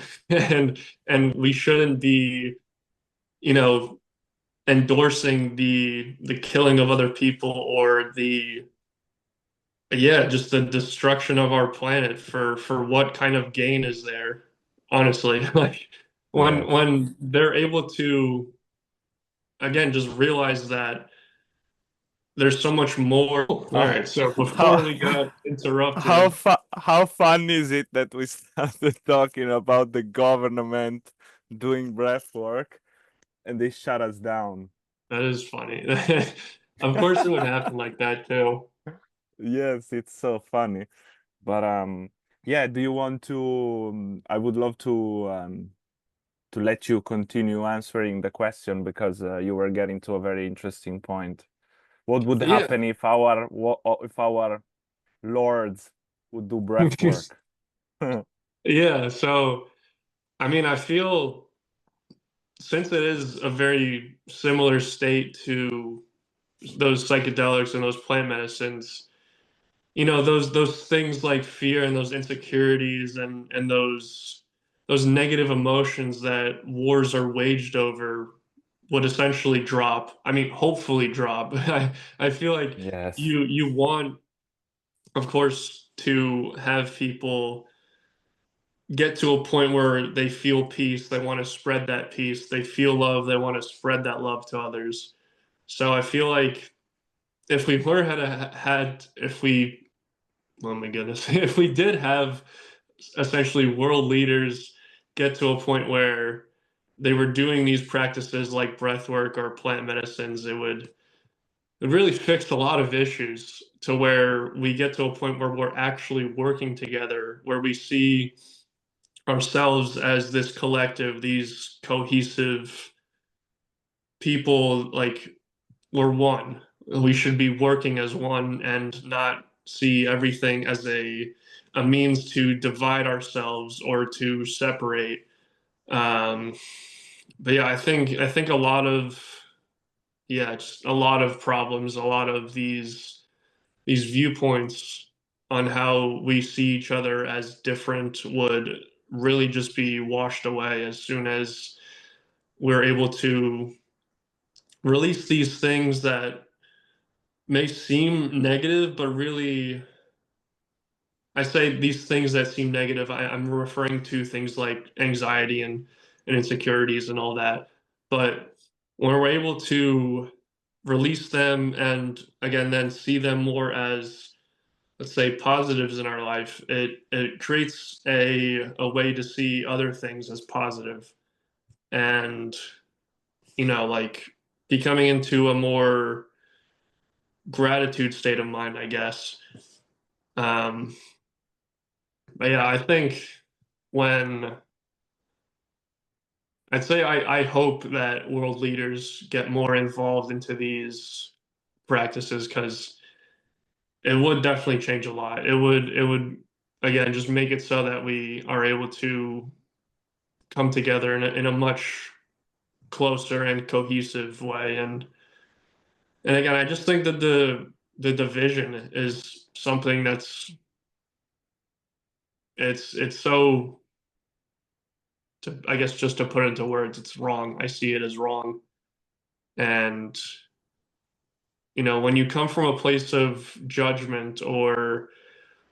S1: And we shouldn't be, you know, endorsing the killing of other people or the yeah, just the destruction of our planet for what kind of gain is there? Honestly, like
S2: Yes.
S1: when they're able to again just realize that there's so much more. All
S2: Uh,
S1: right, so before
S2: how
S1: we got interrupted,
S2: how fun is it that we started talking about the government doing breath work and they shut us down?
S1: that is funny. Of course, it would happen like that too.
S2: Yes, it's so funny. But yeah, do you want to I would love to let you continue answering the question because you were getting to a very interesting point. What would
S1: Yeah.
S2: happen if our lords would do breath work?
S1: Yeah, so I mean, I feel since it is a very similar state to those psychedelics and those plant medicines, those things like fear and those insecurities and those negative emotions that wars are waged over would essentially drop. I mean, hopefully drop. I feel like
S2: Yes.
S1: you want, of course, to have people get to a point where they feel peace, they want to spread that peace, they feel love, they want to spread that love to others. So I feel like if we learn how to had if we oh my goodness, if we did have essentially world leaders get to a point where they were doing these practices like breath work or plant medicines, it really fix a lot of issues to where we get to a point where we're actually working together, where we see ourselves as this collective, these cohesive people, like we're one. We should be working as one and not see everything as a means to divide ourselves or to separate. Um, but yeah, I think a lot of yeah, just a lot of problems, a lot of these viewpoints on how we see each other as different would really just be washed away as soon as we're able to release these things that may seem negative, but really, I say these things that seem negative, I'm referring to things like anxiety and insecurities and all that. But when we're able to release them and again, then see them more as, let's say, positives in our life, it creates a way to see other things as positive and, like becoming into a more gratitude state of mind, I guess. Um, but yeah, I think when I'd say I hope that world leaders get more involved into these practices because it would definitely change a lot. It would again just make it so that we are able to come together in a much closer and cohesive way. And again, I just think that the division is something that's it's so to I guess just to put it into words, it's wrong. I see it as wrong. And when you come from a place of judgment or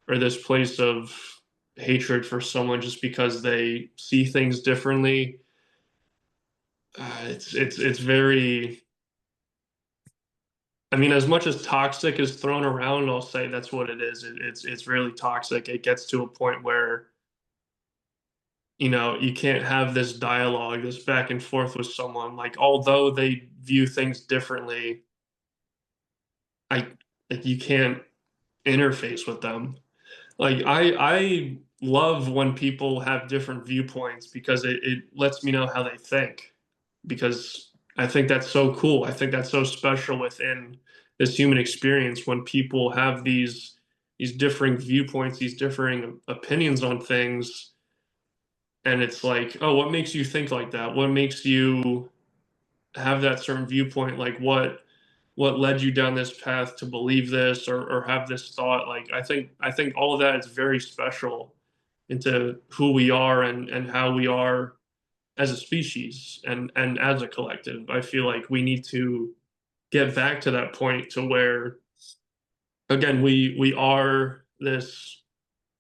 S1: this place of hatred for someone just because they see things differently, it's very. I mean, as much as toxic is thrown around, I'll say that's what it is. It's really toxic. It gets to a point where you can't have this dialogue, this back and forth with someone. Like, although they view things differently, I like you can't interface with them. Like I love when people have different viewpoints because it lets me know how they think. Because I think that's so cool. I think that's so special within this human experience when people have these differing viewpoints, these differing opinions on things, and it's like, oh, what makes you think like that? What makes you have that certain viewpoint? Like what led you down this path to believe this or have this thought? Like I think all of that is very special into who we are and how we are as a species and as a collective. I feel like we need to get back to that point to where again we are this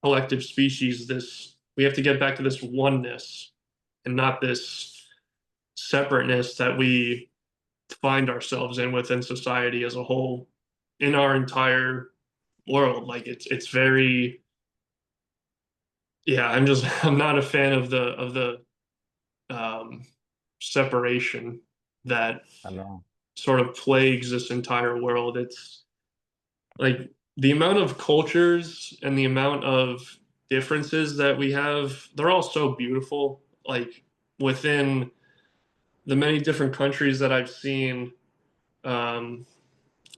S1: collective species, this we have to get back to this oneness and not this separateness that we find ourselves in within society as a whole in our entire world. Like it's very yeah, I'm not a fan of the um separation that
S2: I know.
S1: sort of plagues this entire world. It's like the amount of cultures and the amount of differences that we have, they're all so beautiful. Like within the many different countries that I've seen, um,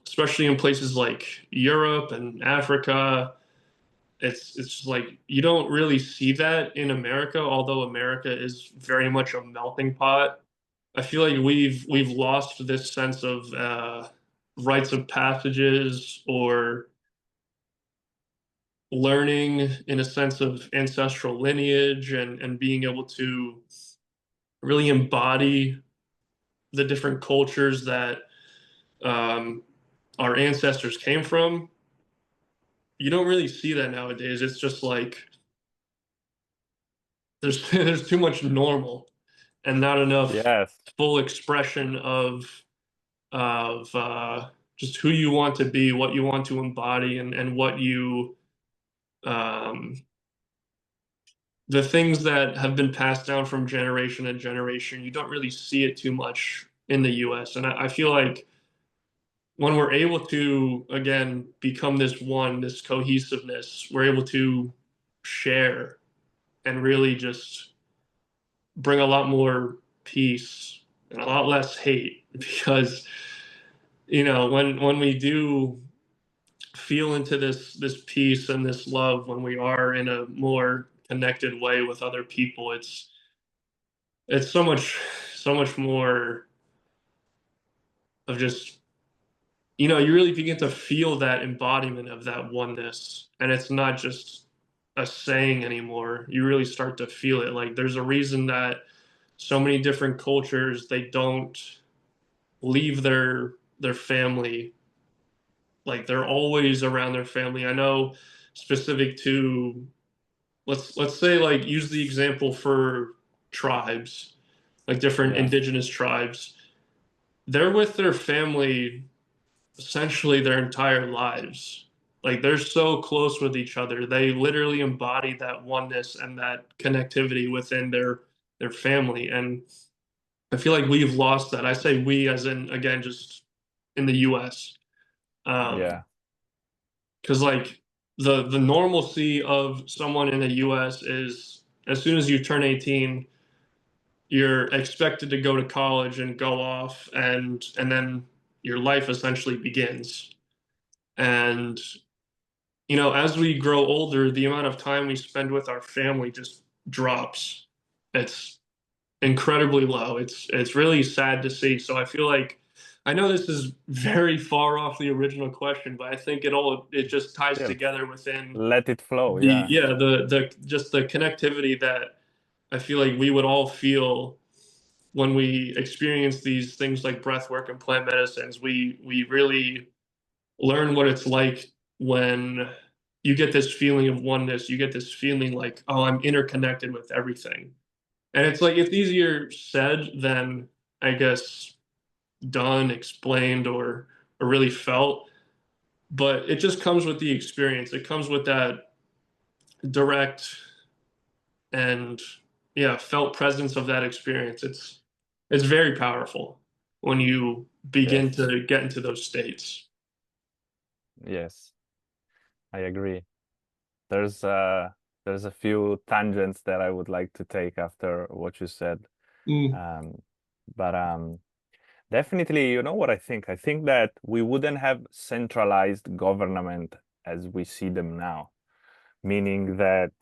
S1: especially in places like Europe and Africa, it's just like you don't really see that in America, although America is very much a melting pot. I feel like we've lost this sense of rites of passages or learning in a sense of ancestral lineage and being able to really embody the different cultures that um, our ancestors came from. You don't really see that nowadays. It's just like there's there's too much normal and not enough
S2: Yes.
S1: full expression of just who you want to be, what you want to embody, and what you um, the things that have been passed down from generation to generation. You don't really see it too much in the U.S. And I feel like when we're able to again become this one, this cohesiveness, we're able to share and really just bring a lot more peace and a lot less hate because when we do feel into this peace and this love when we are in a more connected way with other people, it's so much more of just you really begin to feel that embodiment of that oneness, and it's not just a saying anymore. You really start to feel it. Like there's a reason that so many different cultures, they don't leave their family. Like they're always around their family. I know specific to let's say like use the example for tribes, like different
S2: Yeah.
S1: indigenous tribes. They're with their family essentially their entire lives. Like they're so close with each other. They literally embody that oneness and that connectivity within their family. And I feel like we've lost that. I say we as in again just in the US.
S2: Yeah.
S1: Because like the normalcy of someone in the US is as soon as you turn 18, you're expected to go to college and go off and then your life essentially begins. And as we grow older, the amount of time we spend with our family just drops. It's incredibly low. It's really sad to see. So I feel like I know this is very far off the original question, but I think it just ties
S2: Still,
S1: together within
S2: let it flow.
S1: the
S2: Yeah.
S1: yeah the just the connectivity that I feel like we would all feel when we experience these things like breath work and plant medicines. We really learn what it's like when you get this feeling of oneness. You get this feeling like, oh, I'm interconnected with everything. And it's like it's easier said than I guess done, explained, or really felt. But it just comes with the experience. It comes with that direct and yeah, felt presence of that experience. It's very powerful when you begin
S2: Yes.
S1: to get into those states.
S2: Yes. I agree. There's uh there's a few tangents that I would like to take after what you said.
S1: Mm,
S2: Um, but definitely, you know what I think? I think that we wouldn't have centralized government as we see them now, meaning that,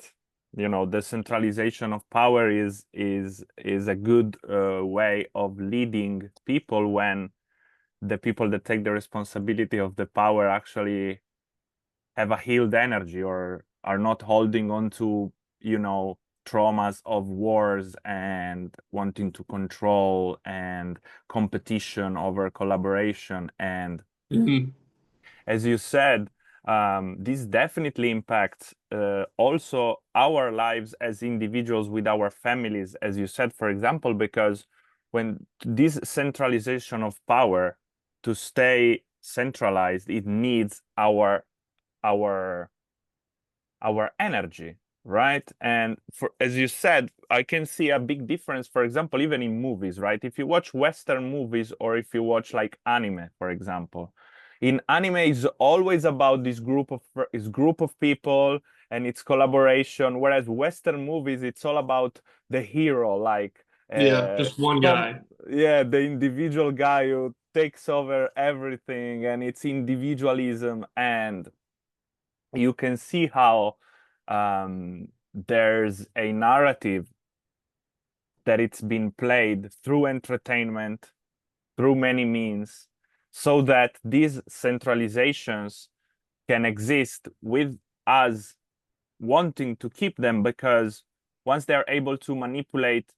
S2: the centralization of power is a good way of leading people when the people that take the responsibility of the power actually have a healed energy or are not holding on to traumas of wars and wanting to control and competition over collaboration. And
S1: Mhm.
S2: as you said, this definitely impacts also our lives as individuals with our families, as you said, for example, because when this centralization of power to stay centralized, it needs our our energy, right? And for as you said, I can see a big difference, for example, even in movies, right? If you watch Western movies or if you watch like anime, for example, in anime is always about this group of people and its collaboration, whereas Western movies it's all about the hero, like
S1: Yeah, just one
S2: some
S1: guy.
S2: yeah, the individual guy who takes over everything, and it's individualism. And you can see how there's a narrative that it's been played through entertainment, through many means, so that these centralizations can exist with us wanting to keep them, because once they're able to manipulate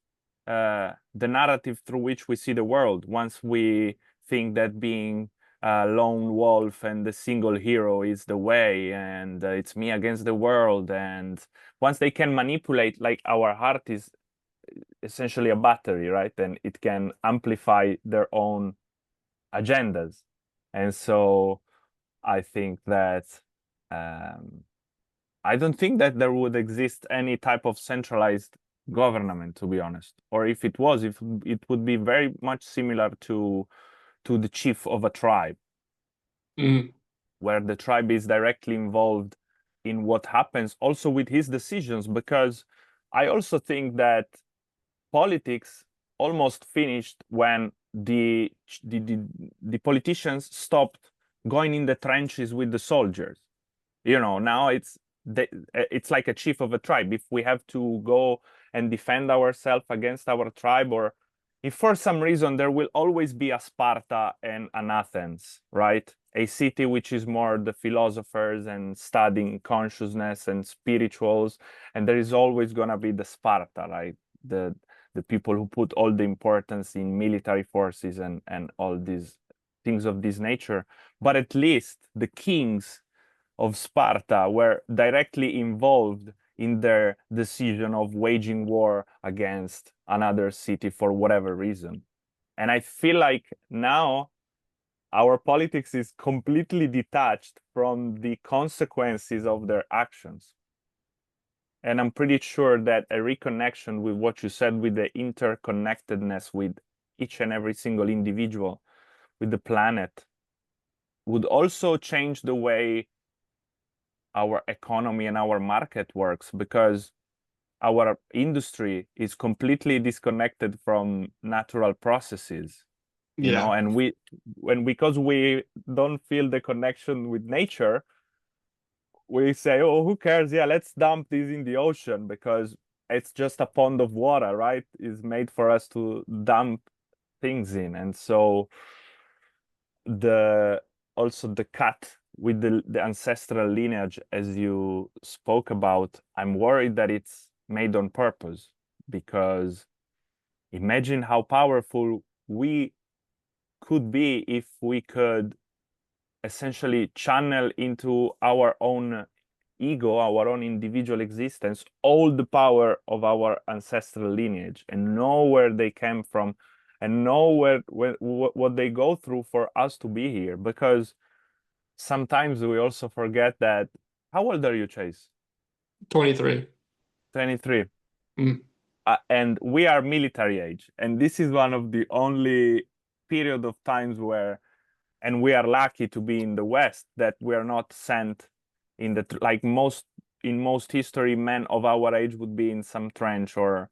S2: the narrative through which we see the world, once we think that being a lone wolf and the single hero is the way, and it's me against the world, and once they can manipulate, like our heart is essentially a battery, right? And it can amplify their own agendas. And so I think that um, I don't think that there would exist any type of centralized government, to be honest. Or if it was, if it would be very much similar to the chief of a tribe,
S1: Mhm.
S2: where the tribe is directly involved in what happens, also with his decisions. Because I also think that politics almost finished when the, the, the politicians stopped going in the trenches with the soldiers. Now it's like a chief of a tribe. If we have to go and defend ourselves against our tribe, or if for some reason there will always be a Sparta and an Athens, right? A city which is more the philosophers and studying consciousness and spirituals, and there is always gonna be the Sparta, right? The people who put all the importance in military forces and all these things of this nature. But at least the kings of Sparta were directly involved in their decision of waging war against another city for whatever reason. And I feel like now our politics is completely detached from the consequences of their actions. And I'm pretty sure that a reconnection with what you said, with the interconnectedness with each and every single individual, with the planet, would also change the way our economy and our market works, because our industry is completely disconnected from natural processes,
S1: Yeah,
S2: and because we don't feel the connection with nature, we say, oh, who cares, yeah, let's dump this in the ocean because it's just a pond of water, right? It's made for us to dump things in. And so the also the cut with the ancestral lineage, as you spoke about, I'm worried that it's made on purpose, because imagine how powerful we could be if we could essentially channel into our own ego, our own individual existence, all the power of our ancestral lineage, and know where they came from, and know what they go through for us to be here. Because sometimes we also forget that. How old are you, Chase?
S1: 23.
S2: 23.
S1: Mm.
S2: And we are military age, and this is one of the only period of times where, and we are lucky to be in the West, that we are not sent in like most history, men of our age would be in some trench or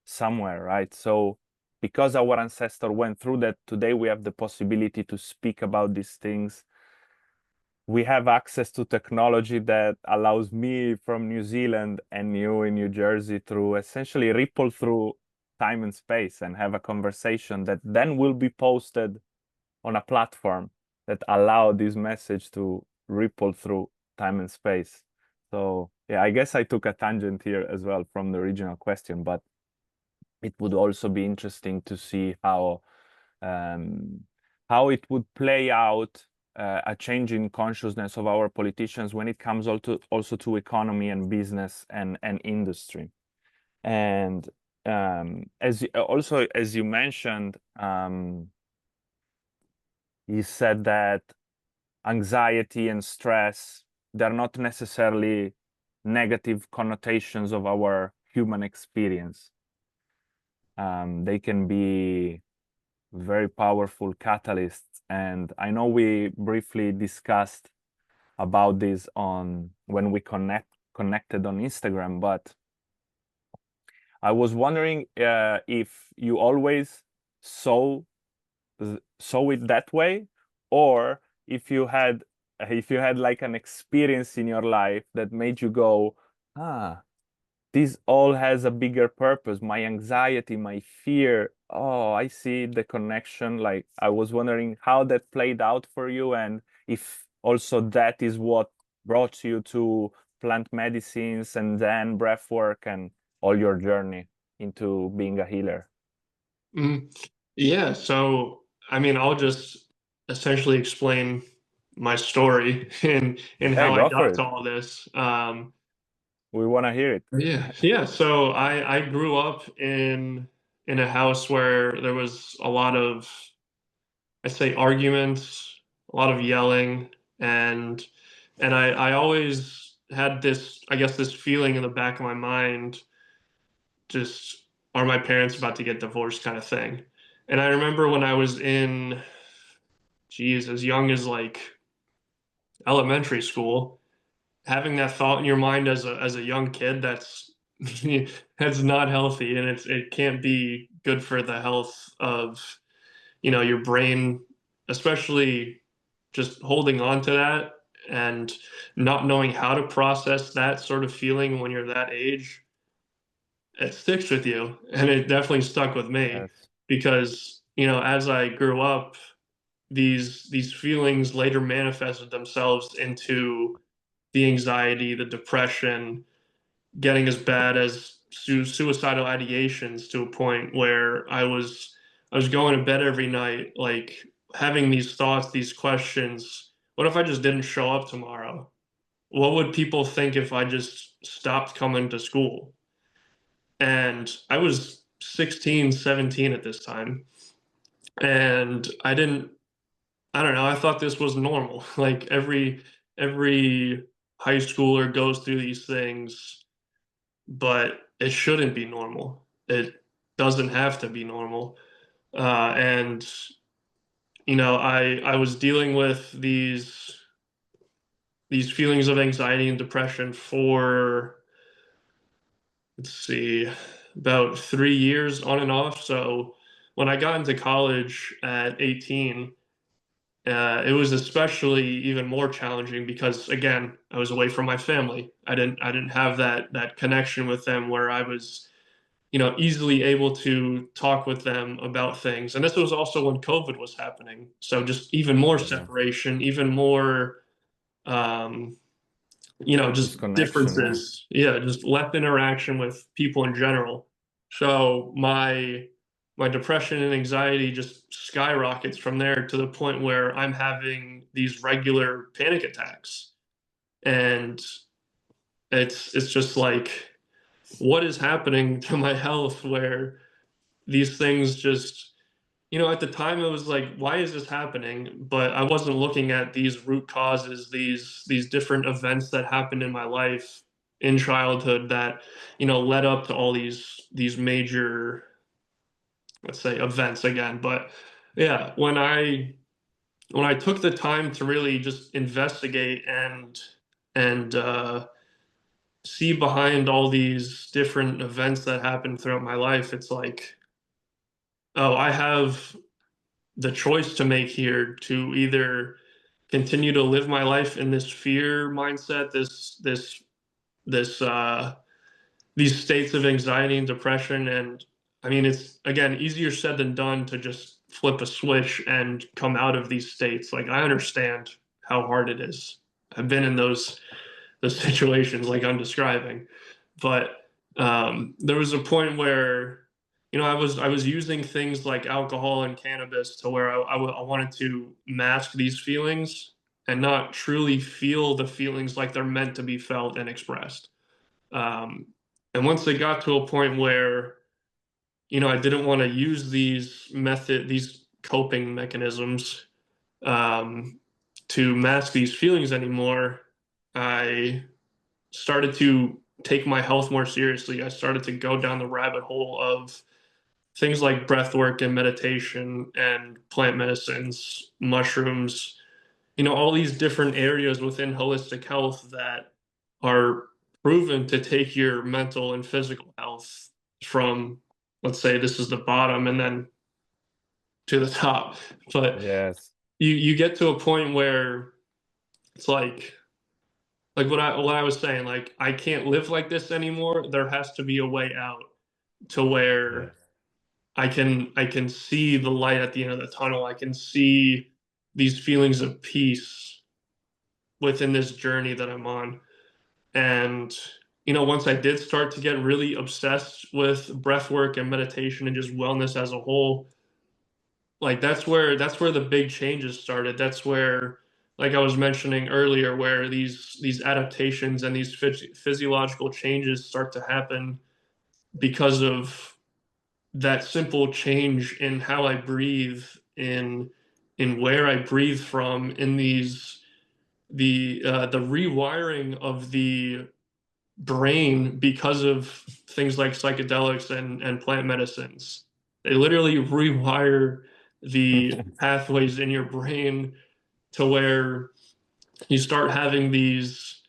S2: somewhere, right? So because our ancestor went through that, today we have the possibility to speak about these things. We have access to technology that allows me from New Zealand and you in New Jersey to essentially ripple through time and space and have a conversation that then will be posted on a platform that allow this message to ripple through time and space. So Yeah, I guess I took a tangent here as well from the original question, but it would also be interesting to see um, how it would play out, a change in consciousness of our politicians when it comes also to economy and business and industry. And also, as you mentioned, you said that anxiety and stress, they're not necessarily negative connotations of our human experience. They can be very powerful catalysts. And I know we briefly discussed about this on when we connected on Instagram, but I was wondering if you always saw saw it that way, or if you had like an experience in your life that made you go, ah, this all has a bigger purpose. My anxiety, my fear. Oh, I see the connection. Like I was wondering how that played out for you, and if also that is what brought you to plant medicines and then breath work and all your journey into being a healer.
S1: Mm. Yeah, so I mean, I'll just essentially explain my story and
S2: Yeah,
S1: how I
S2: go for
S1: got to
S2: it.
S1: all this.
S2: We want to hear it.
S1: Yeah. So I grew up in a house where there was a lot of, I say, arguments, a lot of yelling, and I always had this, I guess, this feeling in the back of my mind, just are my parents about to get divorced kind of thing. And I remember when I was in, geez, as young as like elementary school, having that thought in your mind as a young kid, that's that's not healthy, and it can't be good for the health of, your brain, especially just holding on to that and not knowing how to process that sort of feeling when you're that age. It sticks with you, and it definitely stuck with me
S2: Yes.
S1: because, as I grew up, these feelings later manifested themselves into the anxiety, the depression, getting as bad as suicidal ideations, to a point where I was going to bed every night like having these thoughts, these questions. What if I just didn't show up tomorrow? What would people think if I just stopped coming to school? And I was 16, 17 at this time, and I don't know, I thought this was normal. Like every high schooler goes through these things, but it shouldn't be normal. It doesn't have to be normal. And I was dealing with these feelings of anxiety and depression for, let's see, about 3 years on and off. So when I got into college at 18, it was especially even more challenging because, again, I was away from my family. I didn't have that connection with them where I was, easily able to talk with them about things. And this was also when COVID was happening. So just even more
S2: Yeah.
S1: separation, even more, um, just
S2: Disconnection. Yeah.
S1: differences. Yeah, just less interaction with people in general. So my depression and anxiety just skyrockets from there to the point where I'm having these regular panic attacks. And it's just like, what is happening to my health where these things just, at the time it was like, why is this happening? But I wasn't looking at these root causes, these different events that happened in my life in childhood that, led up to all these major, let's say, events again. But yeah, when I took the time to really just investigate and see behind all these different events that happened throughout my life, it's like, oh, I have the choice to make here to either continue to live my life in this fear mindset, this these states of anxiety and depression. And I mean, it's again easier said than done to just flip a switch and come out of these states. Like, I understand how hard it is. I've been in those the situations like I'm describing. But there was a point where, I was using things like alcohol and cannabis to where I wanted to mask these feelings and not truly feel the feelings like they're meant to be felt and expressed. Um, and once it got to a point where, I didn't want to use these coping mechanisms, um, to mask these feelings anymore, I started to take my health more seriously. I started to go down the rabbit hole of things like breath work and meditation and plant medicines, mushrooms, all these different areas within holistic health that are proven to take your mental and physical health from, let's say, this is the bottom and then to the top. But
S2: Yes.
S1: you get to a point where it's like what I was saying, like I can't live like this anymore. There has to be a way out to where
S2: Yes.
S1: I can see the light at the end of the tunnel. I can see these feelings of peace within this journey that I'm on. And once I did start to get really obsessed with breath work and meditation and just wellness as a whole, like that's where the big changes started. That's where, like I was mentioning earlier, where these adaptations and these physiological changes start to happen because of that simple change in how I breathe, in where I breathe from, in the rewiring of the brain because of things like psychedelics and plant medicines. They literally rewire the pathways in your brain to where you start having these,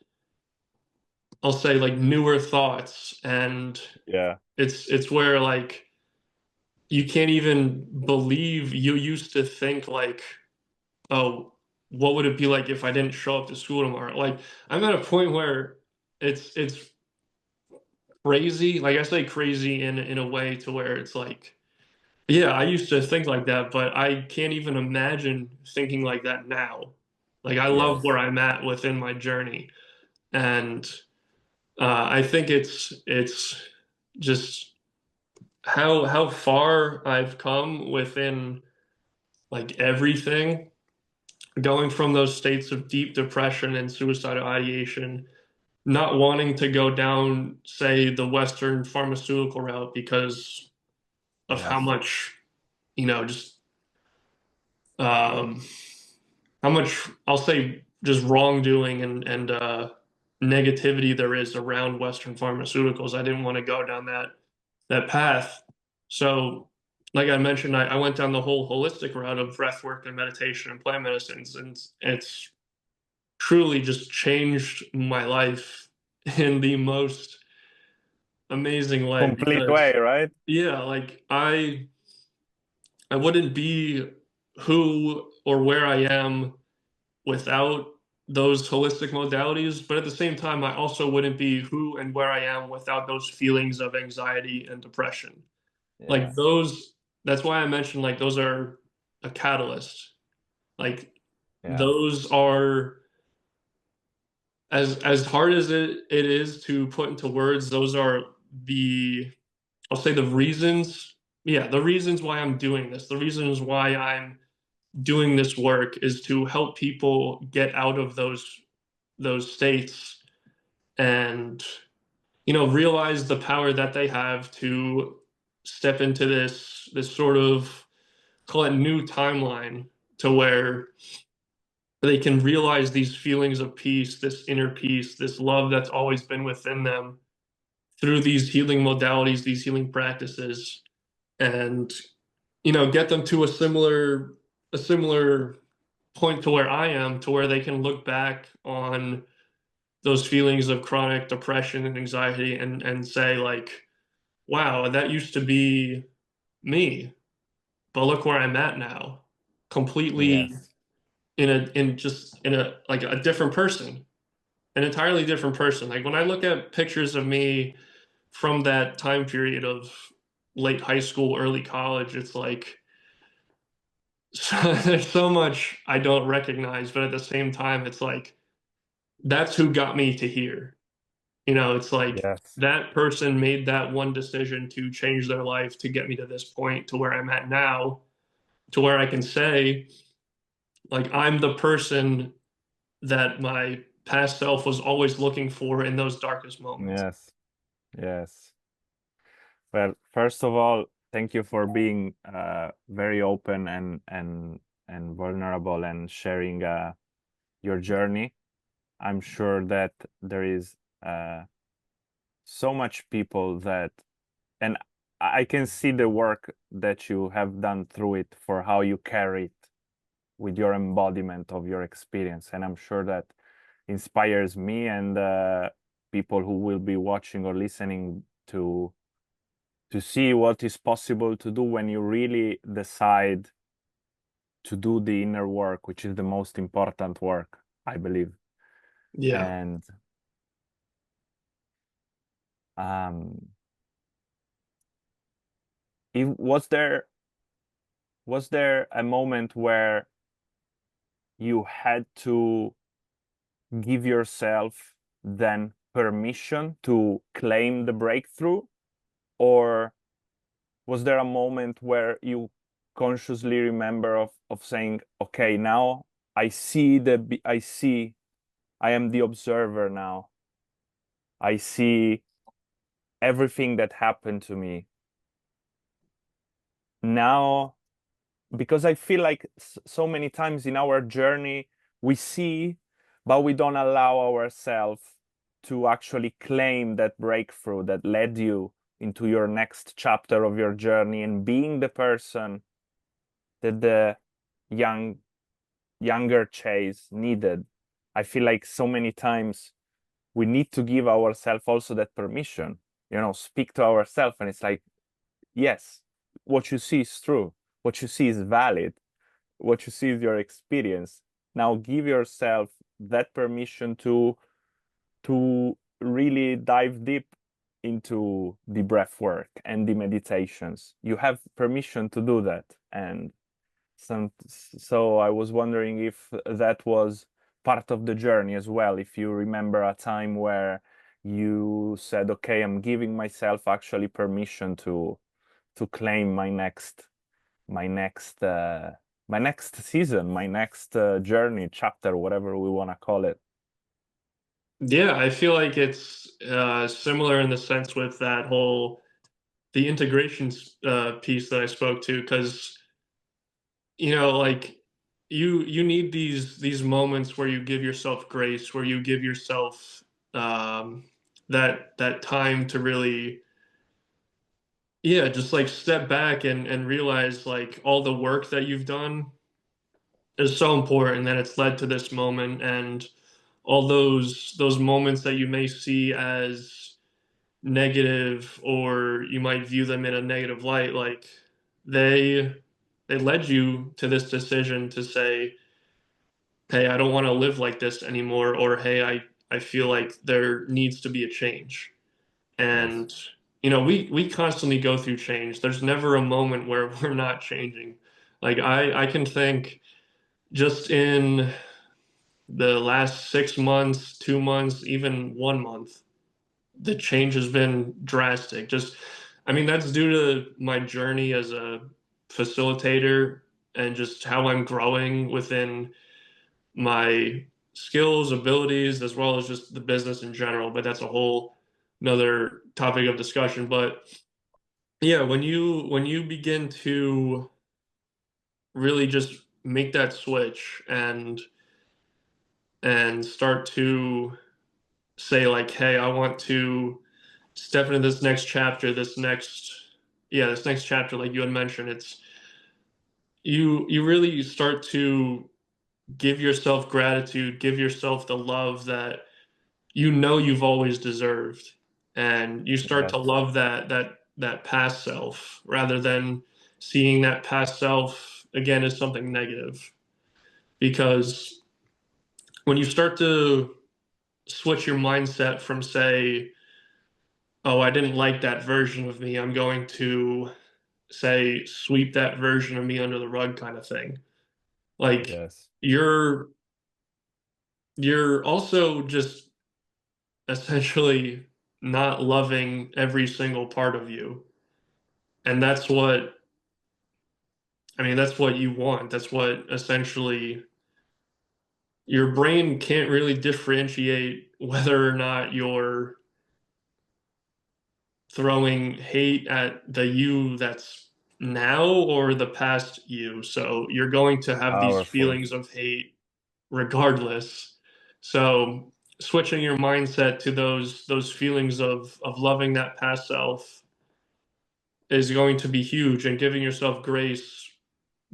S1: I'll say, like newer thoughts, and
S2: Yeah.
S1: it's where like you can't even believe you used to think like, oh, what would it be like if I didn't show up to school tomorrow? Like I'm at a point where it's crazy. Like I say crazy in a way to where it's like, yeah, I used to think like that, but I can't even imagine thinking like that now. Like I love
S2: Yes.
S1: where I'm at within my journey, and I think it's just how far I've come within like everything, going from those states of deep depression and suicidal ideation, not wanting to go down, say, the Western pharmaceutical route because of how
S2: Yes.
S1: much, just um, how much I'll say just wrongdoing and negativity there is around Western pharmaceuticals. I didn't want to go down that path. So, like I mentioned, I went down the whole holistic route of breath work and meditation and plant medicines, and it's truly just changed my life in the most amazing way
S2: Complete way,
S1: because,
S2: right?
S1: yeah, like I wouldn't be who or where I am without those holistic modalities, but at the same time I also wouldn't be who and where I am without those feelings of anxiety and depression. Like
S2: Yes.
S1: those, that's why I mentioned like those are a catalyst. Like
S2: Yeah.
S1: those are, as hard as it is to put into words, those are the, I'll say the reasons, yeah, the reasons why I'm doing this, the reasons why I'm doing this work is to help people get out of those states and realize the power that they have to step into this sort of, call it, new timeline, to where they can realize these feelings of peace, this inner peace, this love that's always been within them through these healing modalities, these healing practices, and get them to a similar point to where I am, to where they can look back on those feelings of chronic depression and anxiety and say like, wow, that used to be me, but look where I'm at now, completely
S2: Yes.
S1: in a like a different person, an entirely different person. Like when I look at pictures of me from that time period of late high school, early college, it's like there's so much I don't recognize, but at the same time, it's like that's who got me to here. It's like
S2: Yes.
S1: that person made that one decision to change their life to get me to this point, to where I'm at now, to where I can say, like, I'm the person that my past self was always looking for in those darkest moments.
S2: Yes. Yes. Well, first of all, thank you for being very open and vulnerable and sharing your journey. I'm sure that there is so much people that, and I can see the work that you have done through it for how you carry it with your embodiment of your experience. And I'm sure that inspires me and people who will be watching or listening to see what is possible to do when you really decide to do the inner work, which is the most important work, I believe.
S1: Yeah.
S2: And um, was there a moment where you had to give yourself then permission to claim the breakthrough, or was there a moment where you consciously remember of saying, okay, now I am the observer now. I see everything that happened to me. Now, because I feel like so many times in our journey, we see, but we don't allow ourselves to actually claim that breakthrough that led you into your next chapter of your journey and being the person that the young younger Chase needed. I feel like so many times we need to give ourselves also that permission, speak to ourselves. And it's like, yes, what you see is true. What you see is valid. What you see is your experience. Now give yourself that permission to really dive deep into the breath work and the meditations. You have permission to do that. And so I was wondering if that was part of the journey as well. If you remember a time where you said, "Okay, I'm giving myself actually permission to claim my next uh, my next season, my next journey, chapter, whatever we want to call it."
S1: Yeah, I feel like it's similar in the sense with that whole the integrations piece that I spoke to, because like you need these moments where you give yourself grace, where you give yourself um, that time to really, yeah, just like step back and realize like all the work that you've done is so important, that it's led to this moment, and all those moments that you may see as negative, or you might view them in a negative light, like they they led you to this decision to say, hey, I don't want to live like this anymore, or hey, I feel like there needs to be a change.
S2: Yes,
S1: And we constantly go through change. There's never a moment where we're not changing. Like I can think, just in the last 6 months, 2 months, even 1 month, the change has been drastic. Just, I mean, that's due to my journey as a facilitator, and just how I'm growing within my skills, abilities, as well as just the business in general. But that's a whole another topic of discussion. But yeah, when you begin to really just make that switch and start to say like, hey, I want to step into this next chapter, this next chapter, like you had mentioned, it's you really start to give yourself gratitude, give yourself the love that you've always deserved. And you start to
S2: yes,
S1: love that past self, rather than seeing that past self again as something negative. Because when you start to switch your mindset from, say, oh, I didn't like that version of me, I'm going to, say, sweep that version of me under the rug kind of thing. Like
S2: yes,
S1: you're you're also just essentially not loving every single part of you. And that's what, I mean, that's what you want. That's what essentially your brain can't really differentiate whether or not you're throwing hate at the you that's now or the past you. So you're going to have these
S2: Powerful.
S1: feelings of hate regardless. So switching your mindset to those feelings of loving that past self is going to be huge, and giving yourself grace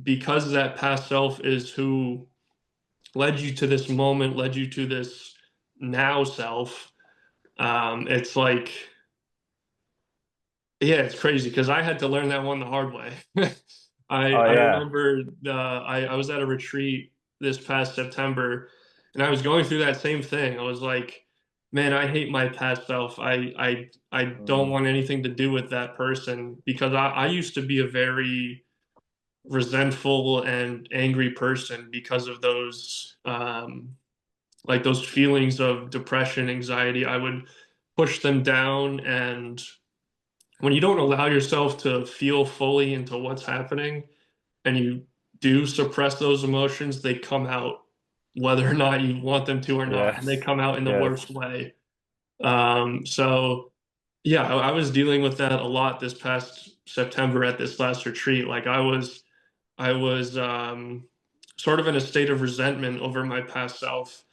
S1: because that past self is who led you to this moment, led you to this now self. It's like, yeah, it's crazy because I had to learn that one the hard way.
S2: Oh
S1: I
S2: yeah.
S1: remember I was at a retreat this past September, and I was going through that same thing. I was like, man, I hate my past self. I don't
S2: Mm,
S1: want anything to do with that person because I used to be a very resentful and angry person because of those like those feelings of depression, anxiety. I would push them down, and when you don't allow yourself to feel fully into what's happening and you do suppress those emotions, they come out whether or not you want them to or not, and they
S2: yes.
S1: come out in the
S2: Yes.
S1: worst way. So yeah, I was dealing with that a lot this past September at this last retreat. Like I was sort of in a state of resentment over my past self.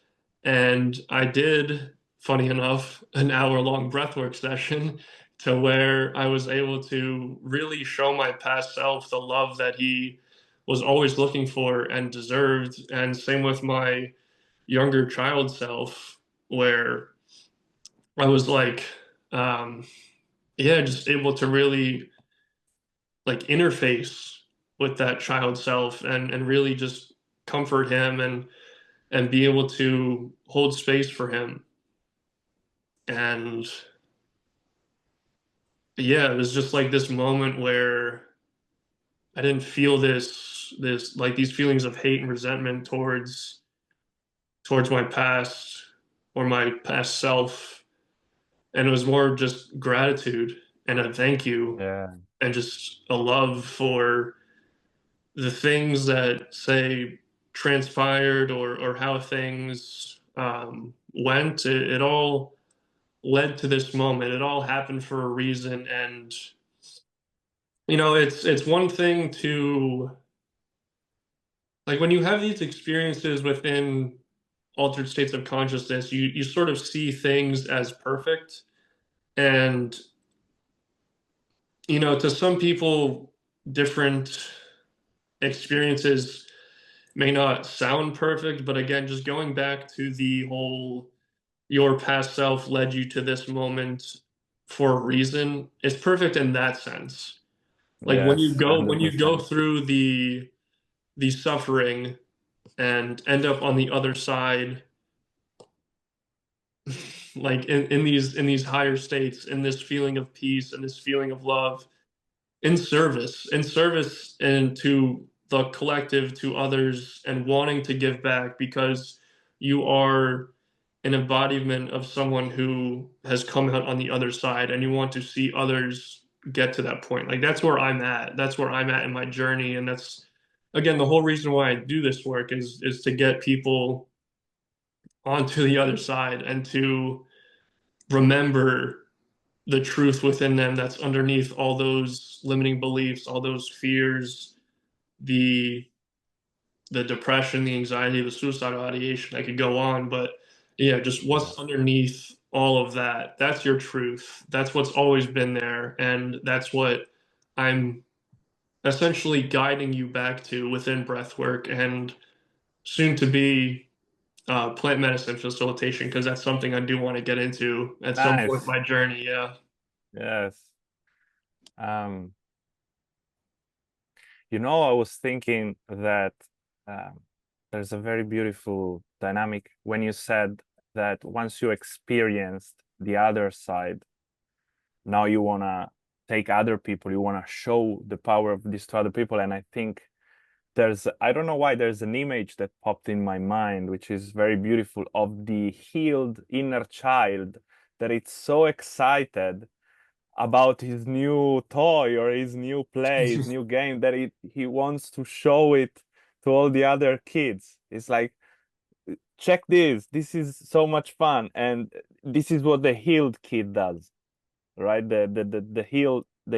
S1: And I did, funny enough, an hour-long breathwork session to where I was able to really show my past self the love that he was always looking for and deserved. And same with my younger child self, where I was like, um, yeah, just able to really like interface with that child self and really just comfort him and be able to hold space for him. And yeah, it was just like this moment where I didn't feel this like these feelings of hate and resentment towards my past or my past self. And it was more just gratitude and a thank you
S2: Yeah.
S1: and just a love for the things that say transpired or how things went. It all led to this moment. It all happened for a reason. And it's one thing to like when you have these experiences within altered states of consciousness, you sort of see things as perfect. And to some people, different experiences may not sound perfect, but again, just going back to the whole your past self led you to this moment for a reason, it's perfect in that sense. Like
S2: Yes.
S1: when you go
S2: 100%.
S1: through the suffering and end up on the other side, like in these higher states, in this feeling of peace and this feeling of love, in service and to the collective, to others, and wanting to give back because you are an embodiment of someone who has come out on the other side and you want to see others get to that point. Like that's where I'm at in my journey. And that's again the whole reason why I do this work is to get people onto the other side and to remember the truth within them that's underneath all those limiting beliefs, all those fears, the the depression, the anxiety, the suicidal ideation. I could go on, but yeah, just what's
S2: Yes.
S1: underneath all of that. That's your truth. That's what's always been there, and that's what I'm essentially guiding you back to within breathwork and soon to be plant medicine facilitation because that's something I do want to get into at some point in
S2: Nice.
S1: my journey. Yeah.
S2: Yes. Um, I was thinking that um, there's a very beautiful dynamic when you said that once you experienced the other side, now you want to take other people, you want to show the power of this to other people. And I think there's I don't know why there's an image that popped in my mind, which is very beautiful, of the healed inner child that it's so excited about his new toy or his new play, his new game, that he wants to show it to all the other kids. It's like, check this. This is so much fun. And this is what the healed kid does, right? The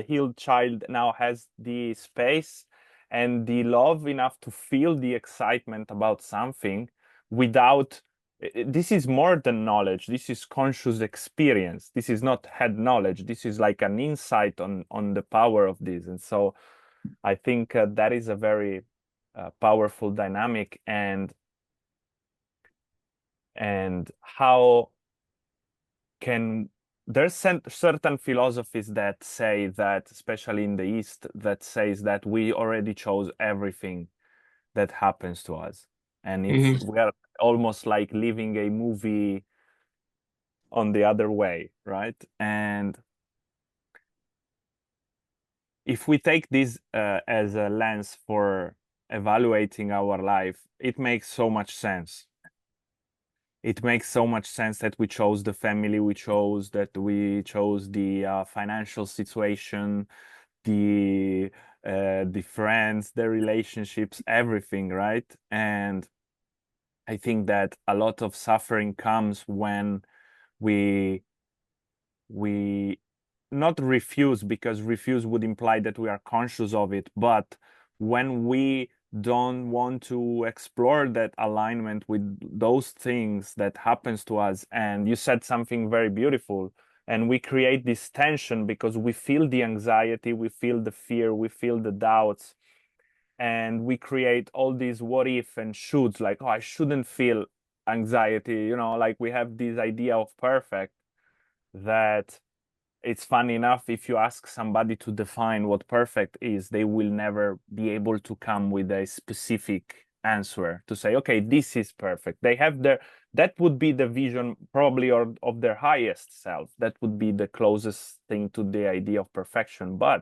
S2: healed child now has the space and the love enough to feel the excitement about something without this is more than knowledge. This is conscious experience. This is not head knowledge. This is like an insight on the power of this. And so I think that is a very powerful dynamic. And how can there's certain philosophies that say that, especially in the East, that says that we already chose everything that happens to us, and it's
S1: Hmm.
S2: we are almost like living a movie on the other way, right? And if we take this as a lens for evaluating our life, it makes so much sense. It makes so much sense that we chose the family we chose, that we chose the financial situation, the friends, the relationships, everything, right? And I think that a lot of suffering comes when we we not refuse, because refuse would imply that we are conscious of it, but when we don't want to explore that alignment with those things that happens to us. And you said something very beautiful, and we create this tension because we feel the anxiety, we feel the fear, we feel the doubts, and we create all these what if and shoulds, like, oh, I shouldn't feel anxiety, like we have this idea of perfect. That it's funny enough, if you ask somebody to define what perfect is, they will never be able to come with a specific answer to say, okay, this is perfect. They have that would be the vision probably, or of their highest self. That would be the closest thing to the idea of perfection. But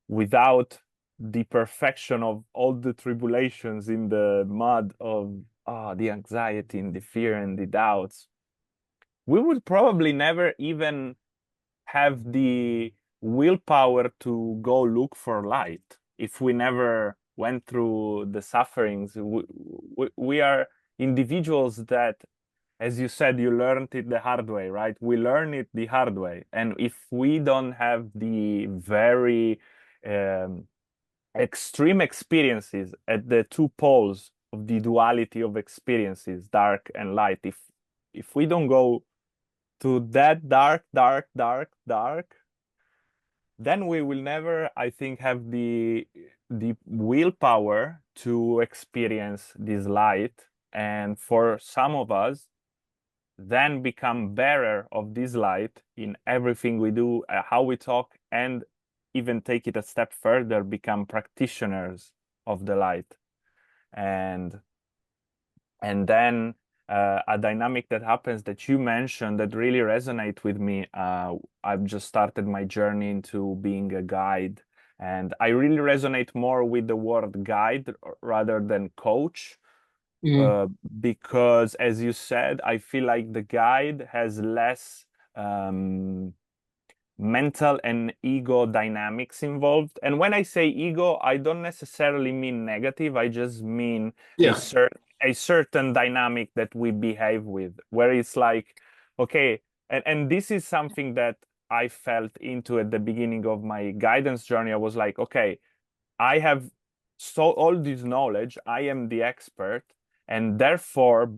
S2: without the perfection of all the tribulations in the mud of the anxiety and the fear and the doubts, we would probably never even have the willpower to go look for light. If we never went through the sufferings, we are individuals that, as you said, you learned it the hard way, right? We learn it the hard way. And if we don't have the very um, extreme experiences at the two poles of the duality of experiences, dark and light, if we don't go to that dark, dark, dark, dark, then we will never, I think, have the willpower to experience this light. And for some of us, then become bearer of this light in everything we do, how we talk, and even take it a step further, become practitioners of the light. And then a dynamic that happens that you mentioned that really resonate with me. I've just started my journey into being a guide, and I really resonate more with the word guide rather than coach,
S1: Hmm.
S2: uh, because, as you said, I feel like the guide has less um, mental and ego dynamics involved. And when I say ego, I don't necessarily mean negative. I just mean a
S1: Yeah.
S2: certain dynamic that we behave with, where it's like, okay, and this is something that I felt into at the beginning of my guidance journey. I was like, okay, I have all this knowledge, I am the expert, and therefore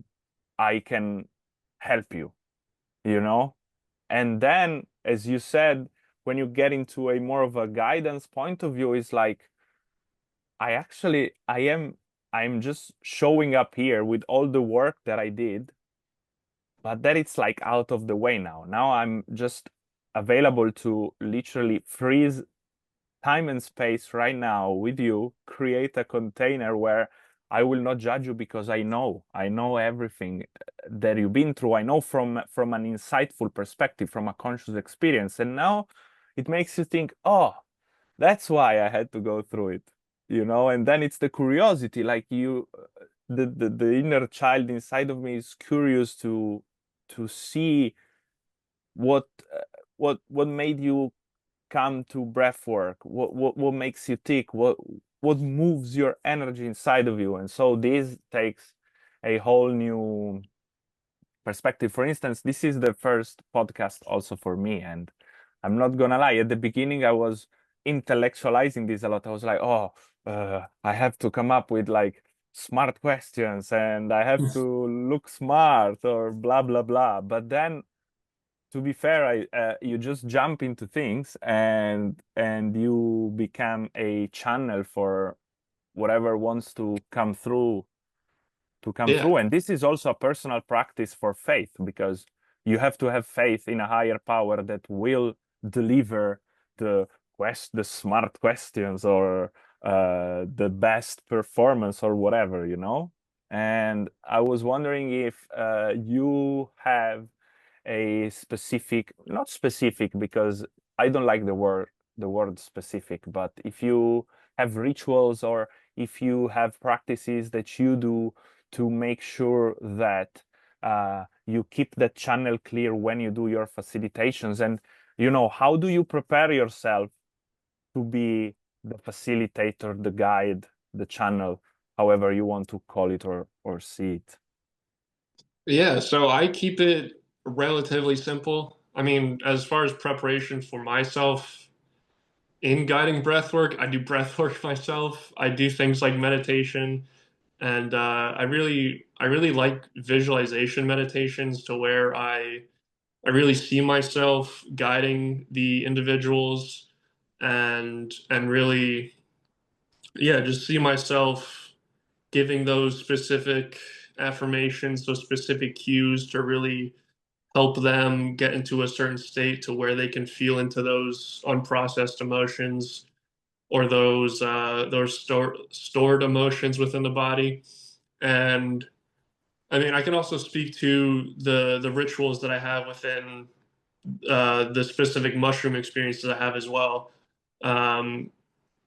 S2: I can help you, you know? And then, as you said, when you get into a more of a guidance point of view, it's like, I'm just showing up here with all the work that I did, but that it's like out of the way now. Now I'm just available to literally freeze time and space right now with you, create a container where I will not judge you, because I know everything that you've been through. I know from an insightful perspective, from a conscious experience. And now it makes you think, oh, that's why I had to go through it. and then it's the curiosity, like the inner child inside of me is curious to see what what made you come to breath work, what makes you tick, what moves your energy inside of you. And so this takes a whole new perspective. For instance, this is the first podcast also for me, and I'm not gonna lie, at the beginning I was intellectualizing this a lot. I was like, oh, I have to come up with like smart questions and I have to look smart or blah blah blah. But then, to be fair, you just jump into things and you become a channel for whatever wants to come
S1: Yeah.
S2: through. And this is also a personal practice for faith, because you have to have faith in a higher power that will deliver the smart questions or the best performance or whatever. And I was wondering if you have a specific, not specific, because I don't like the word specific, but if you have rituals or if you have practices that you do to make sure that you keep that channel clear when you do your facilitations. And how do you prepare yourself to be the facilitator, the guide, the channel, however you want to call it or see it?
S1: Yeah, so I keep it relatively simple. I mean, as far as preparation for myself in guiding breath work, I do breath work myself. I do things like meditation, and I really like visualization meditations to where I really see myself guiding the individuals and really, yeah, just see myself giving those specific affirmations, those specific cues to really help them get into a certain state to where they can feel into those unprocessed emotions or those stored emotions within the body. And I mean, I can also speak to the rituals that I have within the specific mushroom experiences I have as well. Um,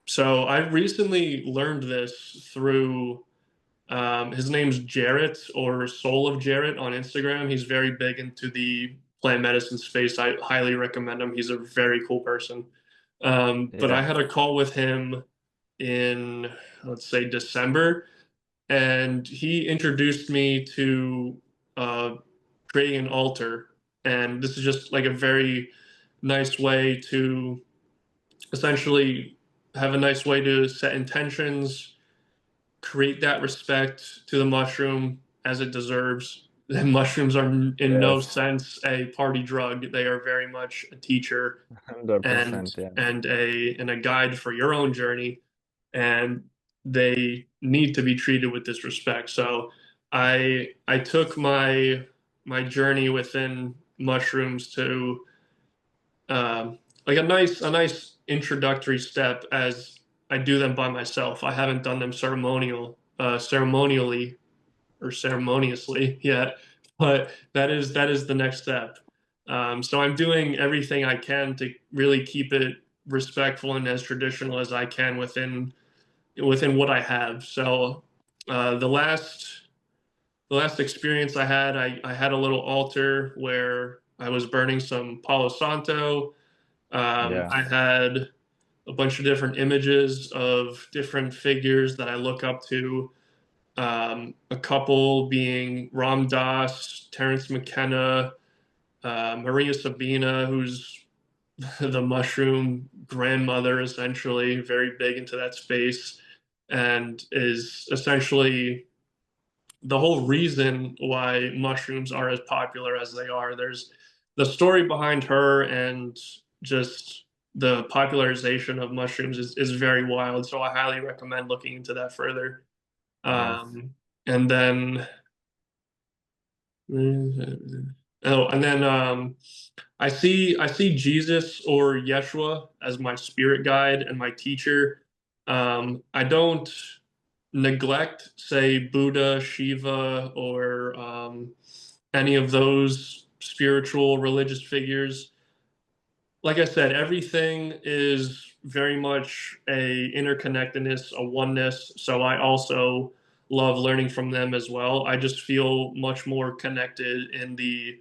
S1: so I recently learned this through his name's Jarrett or Soul of Jarrett on Instagram. He's very big into the plant medicine space. I highly recommend him. He's a very cool person. But I
S2: Yeah.
S1: had a call with him in, let's say, December, and he introduced me to uh, creating an altar. And this is just like a very nice way to essentially have a nice way to set intentions, create that respect to the mushroom as it deserves. The mushrooms are in no
S2: Yes.
S1: sense a party drug. They are very much a teacher
S2: 100%. Yeah.
S1: and a guide for your own journey, and they need to be treated with this respect. So I took my journey within mushrooms to like a nice introductory step as I do them by myself. I haven't done them ceremonially or ceremoniously yet, but that is the next step. So I'm doing everything I can to really keep it respectful and as traditional as I can within what I have. So the last experience I had a little altar where I was burning some Palo Santo.
S2: Yeah.
S1: I had a bunch of different images of different figures that I look up to. A couple being Ram Dass, Terence McKenna, Maria Sabina, who's the mushroom grandmother, essentially, very big into that space, and is essentially the whole reason why mushrooms are as popular as they are. There's the story behind her and just the popularization of mushrooms is very wild. So I highly recommend looking into that further.
S2: Yes.
S1: And then, and then I see Jesus or Yeshua as my spirit guide and my teacher. I don't neglect, say, Buddha, Shiva, or any of those spiritual religious figures. like I said, everything is very much a interconnectedness, a oneness. So I also love learning from them as well. I just feel much more connected in the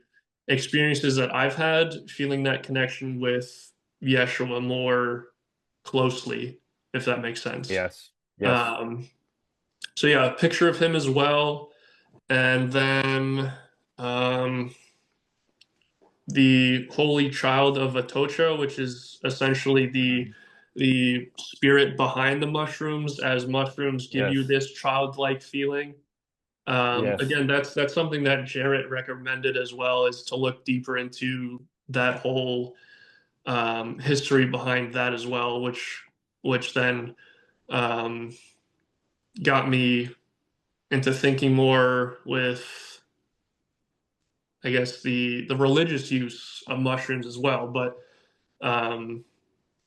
S1: experiences that I've had, feeling that connection with Yeshua more closely, if that makes sense.
S2: Yes. Yes.
S1: Um, so yeah, a picture of him as well, and then um, the Holy Child of Atocha, which is essentially the spirit behind the mushrooms, as mushrooms give you
S2: Yes.
S1: this childlike feeling.
S2: Yes.
S1: Again, that's something that Jarrett recommended as well, is to look deeper into that whole history behind that as well, which then um, got me into thinking more with, I guess, the religious use of mushrooms as well. But um,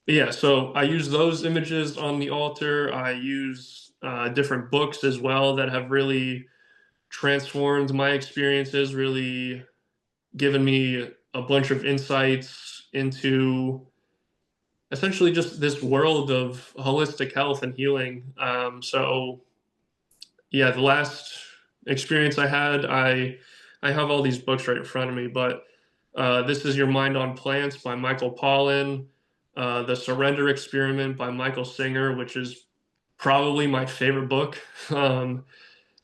S1: yeah, so I use those images on the altar. I use different books as well that have really transformed my experiences, really given me a bunch of insights into essentially just this world of holistic health and healing. So yeah, the last experience I had, I have all these books right in front of me, but This Is Your Mind on Plants by Michael Pollan, The Surrender Experiment by Michael Singer, which is probably my favorite book. Um,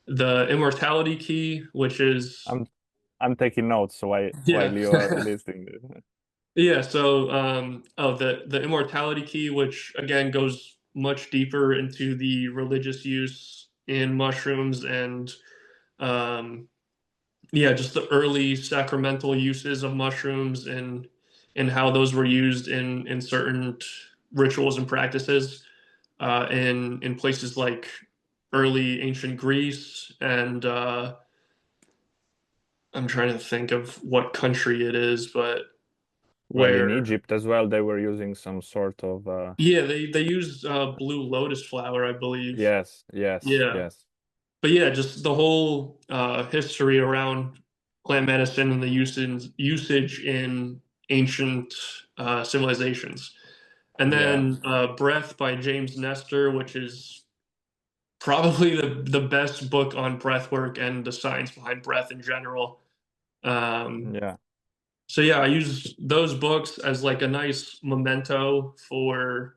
S1: The Immortality Key, which is
S2: I'm I'm taking notes while
S1: yeah.
S2: you are listening.
S1: Yeah, so the Immortality Key, which again goes much deeper into the religious use in mushrooms and um, yeah, just the early sacramental uses of mushrooms and how those were used in certain rituals and practices in places like early ancient Greece and I'm trying to think of what country it is, but
S2: Well, in
S1: where
S2: Egypt as well, they were using some sort of
S1: yeah, they use blue lotus flower, I believe.
S2: yes, yes,
S1: Yeah,
S2: yes,
S1: but yeah, just the whole history around plant medicine and the usage in ancient civilizations. And
S2: yeah,
S1: then Breath by James Nestor, which is probably the best book on breath work and the science behind breath in general. Um,
S2: yeah,
S1: so yeah, I use those books as like a nice memento for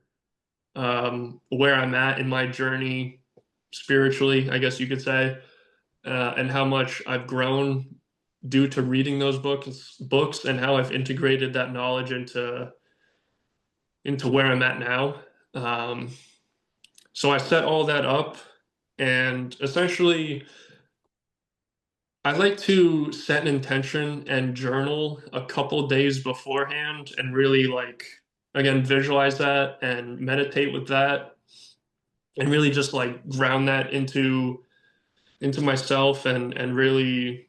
S1: where I'm at in my journey spiritually, I guess you could say, and how much I've grown due to reading those books and how I've integrated that knowledge into where I'm at now. Um, so I set all that up, and essentially, I like to set an intention and journal a couple days beforehand, and really like again visualize that and meditate with that, and really just like ground that into myself and really,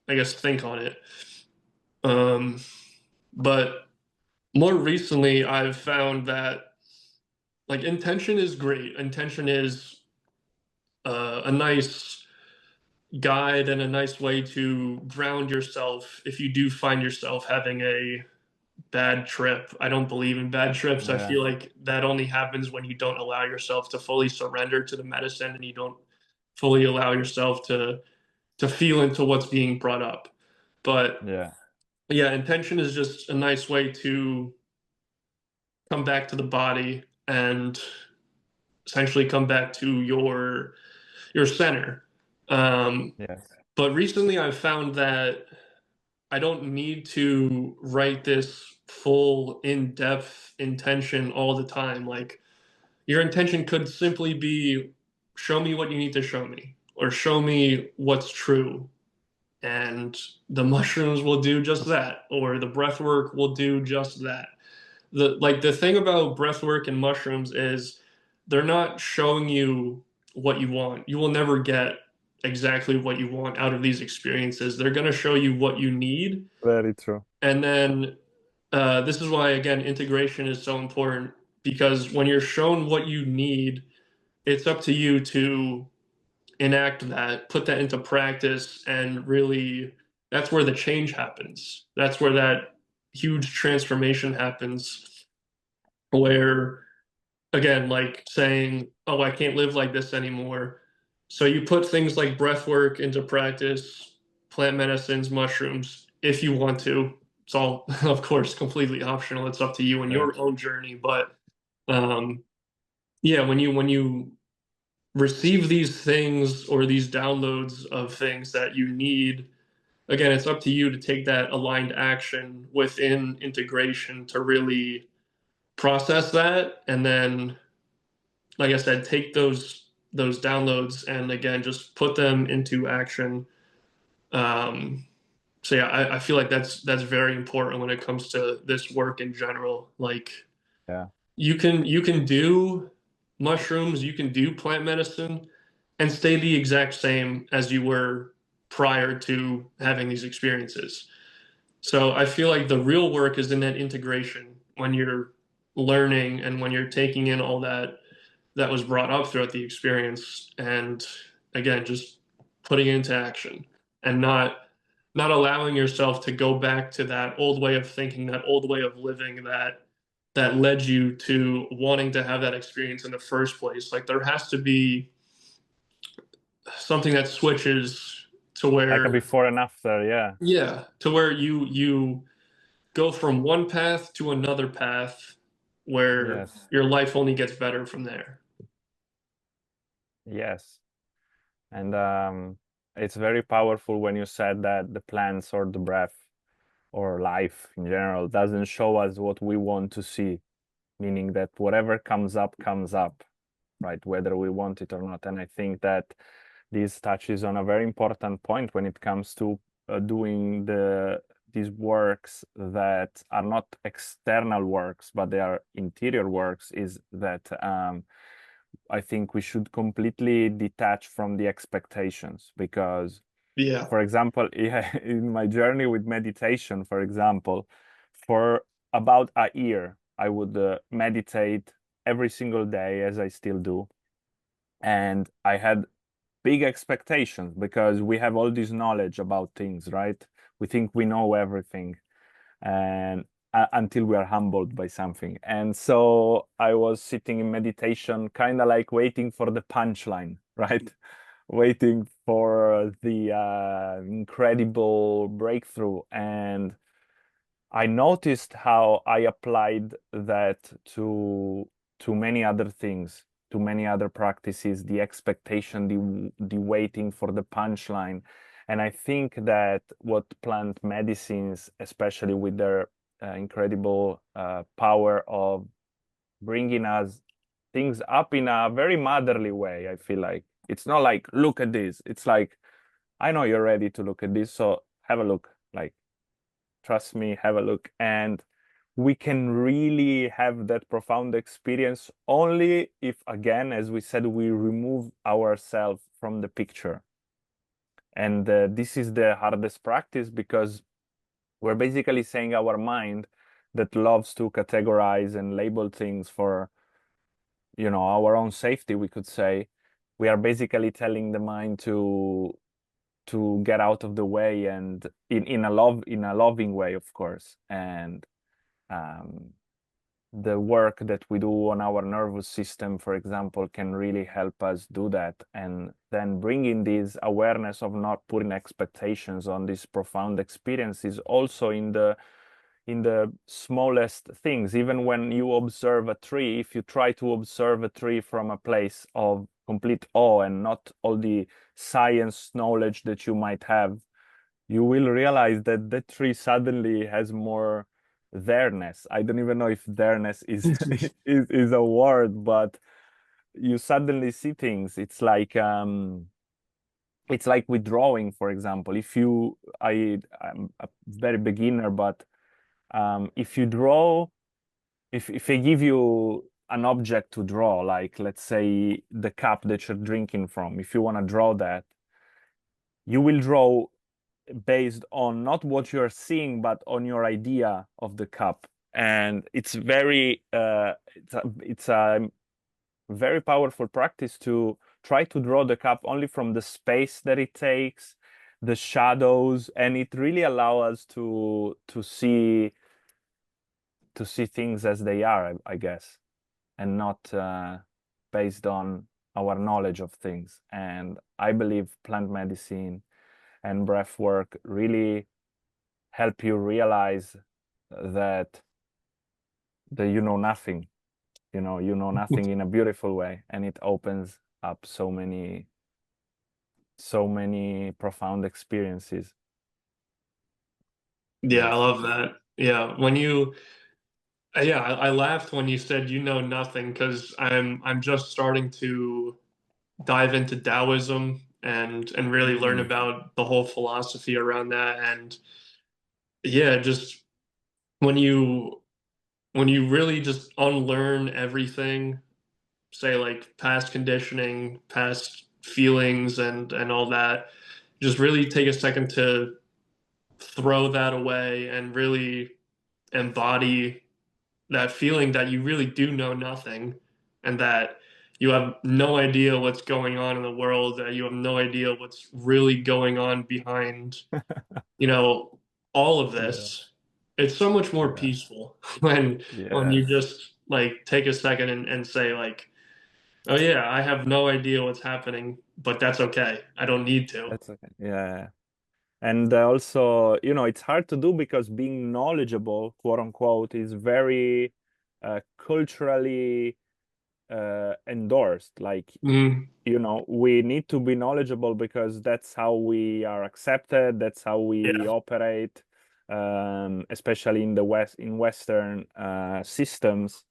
S1: I guess, think on it. Um, but more recently, I've found that like intention is great. Intention is a nice guide and a nice way to ground yourself if you do find yourself having a bad trip. I don't believe in bad trips. I
S2: yeah,
S1: feel like that only happens when you don't allow yourself to fully surrender to the medicine and you don't fully allow yourself to feel into what's being brought up. But
S2: yeah,
S1: yeah, intention is just a nice way to come back to the body and essentially come back to your center. Um,
S2: yes,
S1: but recently, I've found that I don't need to write this full in-depth intention all the time. Like your intention could simply be show me what you need to show me or show me what's true and the mushrooms will do just that or the breath work will do just that. The thing about breath work and mushrooms is they're not showing you what you want. You will never get exactly what you want out of these experiences. They're going to show you what you need,
S2: very true.
S1: and then this is why again integration is so important, because when you're shown what you need, it's up to you to enact that, put that into practice, and really that's where the change happens. That's where that huge transformation happens where, again, like saying, oh, I can't live like this anymore. So you put things like breath work into practice, plant medicines, mushrooms, if you want to. It's all, of course, completely optional. It's up to you and
S2: Sure.
S1: your own journey. But um, yeah, when you receive these things or these downloads of things that you need, again, it's up to you to take that aligned action within integration to really process that, and then, like I said, take those downloads and again just put them into action. Um, so yeah, I feel like that's very important when it comes to this work in general. Like
S2: Yeah.
S1: you can do mushrooms, you can do plant medicine, and stay the exact same as you were prior to having these experiences. So I feel like the real work is in that integration when you're learning and when you're taking in all that was brought up throughout the experience, and again just putting it into action and not allowing yourself to go back to that old way of thinking, that old way of living that led you to wanting to have that experience in the first place. Like there has to be something that switches to
S2: Like a
S1: where,
S2: before and after, yeah.
S1: yeah, to where you go from one path to another path where
S2: Yes.
S1: your life only gets better from there.
S2: Yes. And it's very powerful when you said that the plants or the breath or life in general doesn't show us what we want to see, meaning that whatever comes up, right? Whether we want it or not. And I think that this touches on a very important point when it comes to doing these works that are not external works, but they are interior works, is that I think we should completely detach from the expectations because,
S1: Yeah.
S2: for example, yeah, in my journey with meditation, for example, for about a year, I would meditate every single day as I still do. And I had big expectations because we have all this knowledge about things, right? We think we know everything and until we are humbled by something. And so I was sitting in meditation, kind of like waiting for the punchline, right? Waiting for the incredible breakthrough. And I noticed how I applied that to many other things, to many other practices, the expectation, the waiting for the punchline. And I think that what plant medicines, especially with their incredible power of bringing us things up in a very motherly way, I feel like it's not like, look at this. It's like, I know you're ready to look at this, so have a look. Like, trust me, have a look. And we can really have that profound experience only if, again, as we said, we remove ourselves from the picture. And this is the hardest practice because we're basically saying our mind that loves to categorize and label things for, our own safety, we could say. We are basically telling the mind to get out of the way and in a loving way, of course. And um, the work that we do on our nervous system, for example, can really help us do that. And then bringing this awareness of not putting expectations on these profound experiences also in the smallest things. Even when you observe a tree, if you try to observe a tree from a place of complete awe and not all the science knowledge that you might have, you will realize that the tree suddenly has more there-ness. I don't even know if there-ness is is a word, but you suddenly see things. It's like with drawing, for example. I'm a very beginner, but if you draw, if I give you an object to draw, like let's say the cup that you're drinking from, if you want to draw that, you will draw based on not what you're seeing, but on your idea of the cup. And it's a very powerful practice to try to draw the cup only from the space that it takes, the shadows, and it really allows us to see to see things as they are, I guess, and not based on our knowledge of things. And I believe plant medicine and breath work really help you realize that you know nothing. You know nothing in a beautiful way, and it opens up so many profound experiences.
S1: Yeah, I
S2: Yes.
S1: love that. Yeah, yeah, I laughed when you said you know nothing because I'm just starting to dive into Taoism and really learn
S2: Mm.
S1: about the whole philosophy around that. And yeah, just when you when you really just unlearn everything, say like past conditioning, past feelings and all that, just really take a second to throw that away and really embody that feeling that you really do know nothing and that you have no idea what's going on in the world, that you have no idea what's really going on behind, you know, all of
S2: Yeah.
S1: this. It's so much more
S2: Yeah.
S1: peaceful when you
S2: Yes.
S1: just like take a second and say like, oh yeah, I have no idea what's happening, but that's okay. I don't need to.
S2: That's okay. Yeah. And also, it's hard to do because being knowledgeable, quote unquote, is very culturally endorsed. Like,
S1: Mm,
S2: we need to be knowledgeable because that's how we are accepted, that's how we
S1: yeah,
S2: operate, especially in the in Western systems.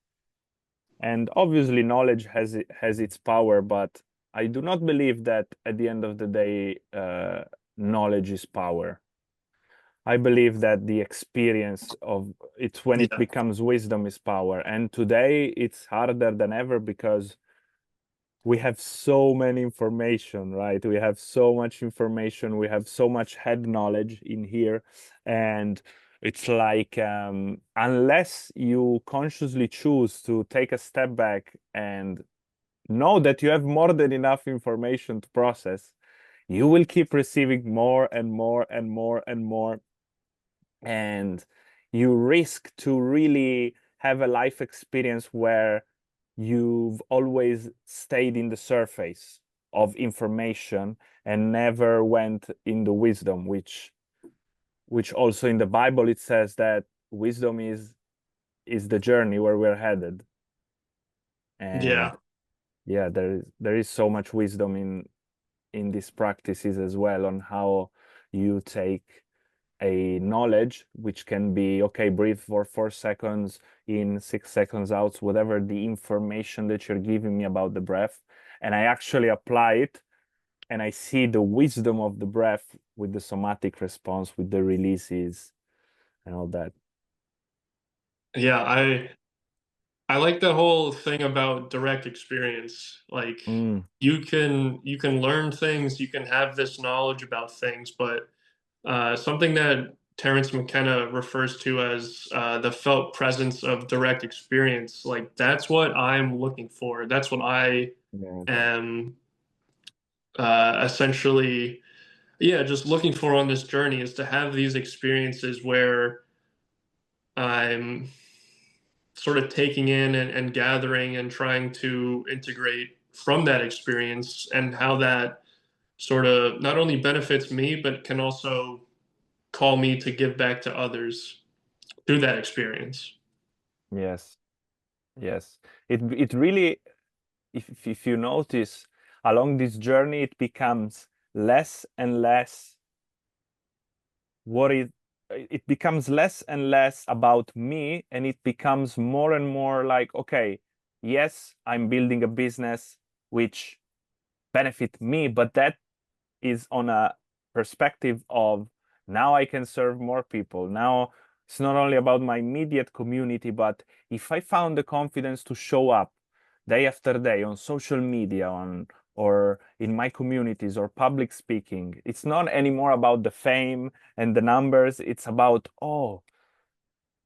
S2: And obviously, knowledge has its power, but I do not believe that at the end of the day, knowledge is power. I believe that the experience of it's when it
S1: yeah,
S2: becomes wisdom is power. And today it's harder than ever because we have so many information, right? We have so much information, we have so much head knowledge in here. And it's like, unless you consciously choose to take a step back and know that you have more than enough information to process, you will keep receiving more and more and more and more, and you risk to really have a life experience where you've always stayed in the surface of information and never went in the wisdom, which also in the Bible it says that wisdom is the journey where we're headed.
S1: yeah,
S2: And yeah, there is so much wisdom in these practices as well, on how you take a knowledge which can be, okay, breathe for 4 seconds in, 6 seconds out, whatever the information that you're giving me about the breath, and I actually apply it, and I see the wisdom of the breath with the somatic response, with the releases and all that.
S1: yeah. I like the whole thing about direct experience. Like
S2: Mm,
S1: you can learn things, you can have this knowledge about things, but something that Terence McKenna refers to as the felt presence of direct experience. Like that's what I'm looking for. That's what I
S2: yes.
S1: am essentially, yeah, just looking for on this journey is to have these experiences where I'm sort of taking in and gathering and trying to integrate from that experience and how that sort of not only benefits me, but can also call me to give back to others through that experience.
S2: Yes. Yes. It really, if you notice, along this journey it becomes less and less what it becomes less and less about me, and it becomes more and more like, okay, yes, I'm building a business which benefit me, but that is on a perspective of, now I can serve more people. Now it's not only about my immediate community, but if I found the confidence to show up day after day on social media, on or in my communities, or public speaking, it's not anymore about the fame and the numbers. It's about, oh,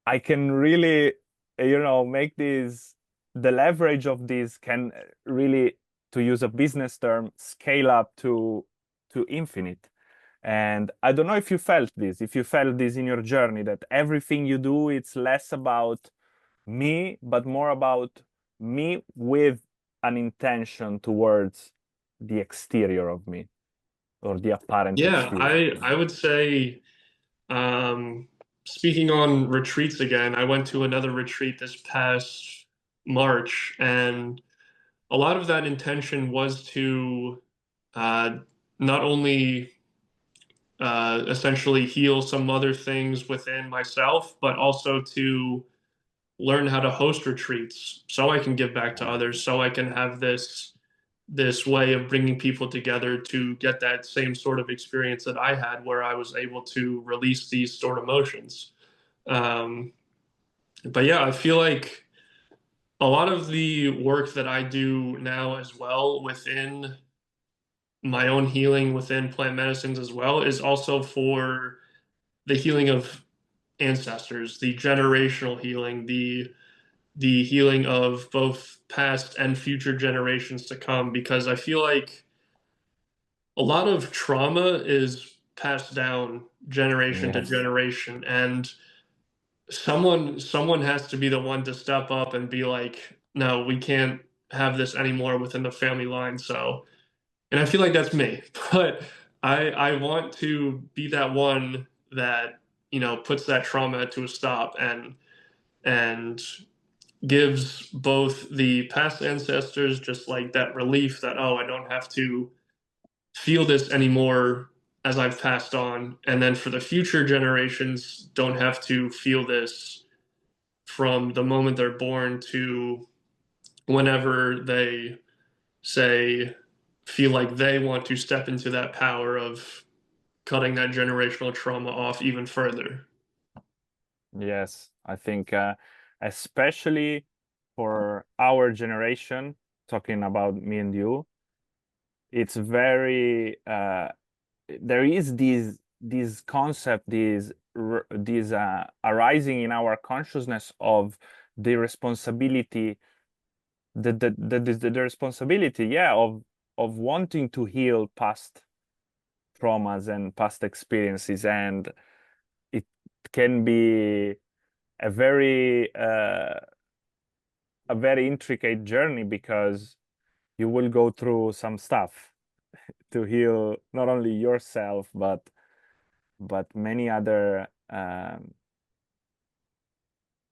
S2: I can really, make these, the leverage of these can really, to use a business term, scale up to infinite. And I don't know if you felt this in your journey, that everything you do, it's less about me, but more about me with an intention towards the exterior of me or the apparent
S1: Yeah,
S2: exterior.
S1: I would say, um, speaking on retreats again, I went to another retreat this past March, and a lot of that intention was to uh, not only essentially heal some other things within myself, but also to learn how to host retreats so I can give back to others, so I can have this way of bringing people together to get that same sort of experience that I had where I was able to release these stored emotions. Um, but yeah, I feel like a lot of the work that I do now as well within my own healing within plant medicines as well is also for the healing of ancestors, the generational healing, the healing of both past and future generations to come, because I feel like a lot of trauma is passed down generation to
S2: Yes.
S1: generation, and someone has to be the one to step up and be like, no, we can't have this anymore within the family line. So, and I feel like that's me, but I want to be that one that, puts that trauma to a stop and gives both the past ancestors just like that relief that, oh, I don't have to feel this anymore as I've passed on. And then for the future generations, don't have to feel this from the moment they're born to whenever they say, feel like they want to step into that power of cutting that generational trauma off even further.
S2: Yes, I think especially for our generation, talking about me and you, it's very there is this concept, this arising in our consciousness of the responsibility, the responsibility, yeah, of wanting to heal past traumas and past experiences, and it can be a very a very intricate journey because you will go through some stuff to heal not only yourself but many other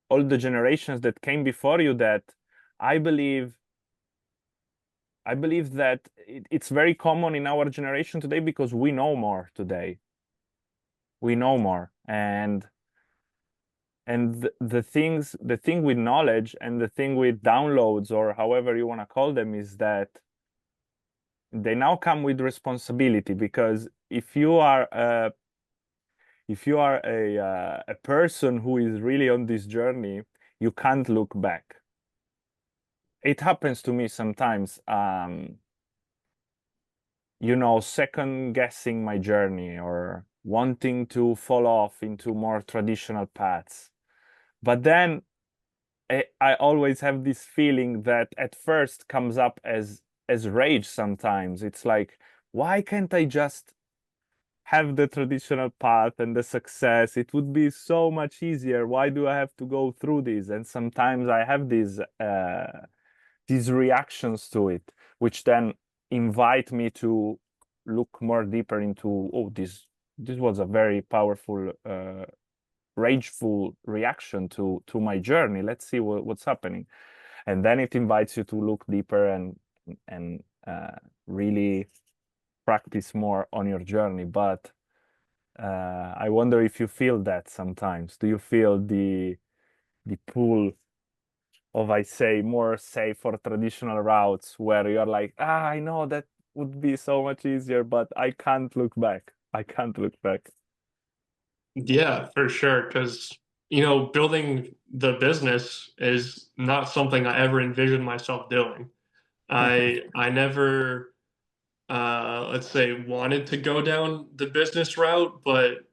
S2: all the generations that came before you. That I believe I believe that it's very common in our generation today because we know more today. We know more, and the thing with knowledge and the thing with downloads, or however you want to call them, is that they now come with responsibility. Because if you are a person who is really on this journey, you can't look back. It happens to me sometimes, second guessing my journey or wanting to fall off into more traditional paths. But then I always have this feeling that at first comes up as rage sometimes. It's like, why can't I just have the traditional path and the success? It would be so much easier. Why do I have to go through this? And sometimes I have these reactions to it, which then invite me to look more deeper into, oh, this was a very powerful rageful reaction to my journey. Let's see what's happening. And then it invites you to look deeper and really practice more on your journey. But I wonder if you feel that sometimes. Do you feel the pull of, I say, more safe or traditional routes where you're like, I know that would be so much easier, but I can't look back. I can't look back.
S1: Yeah, for sure. Because, building the business is not something I ever envisioned myself doing. I never, let's say, wanted to go down the business route, but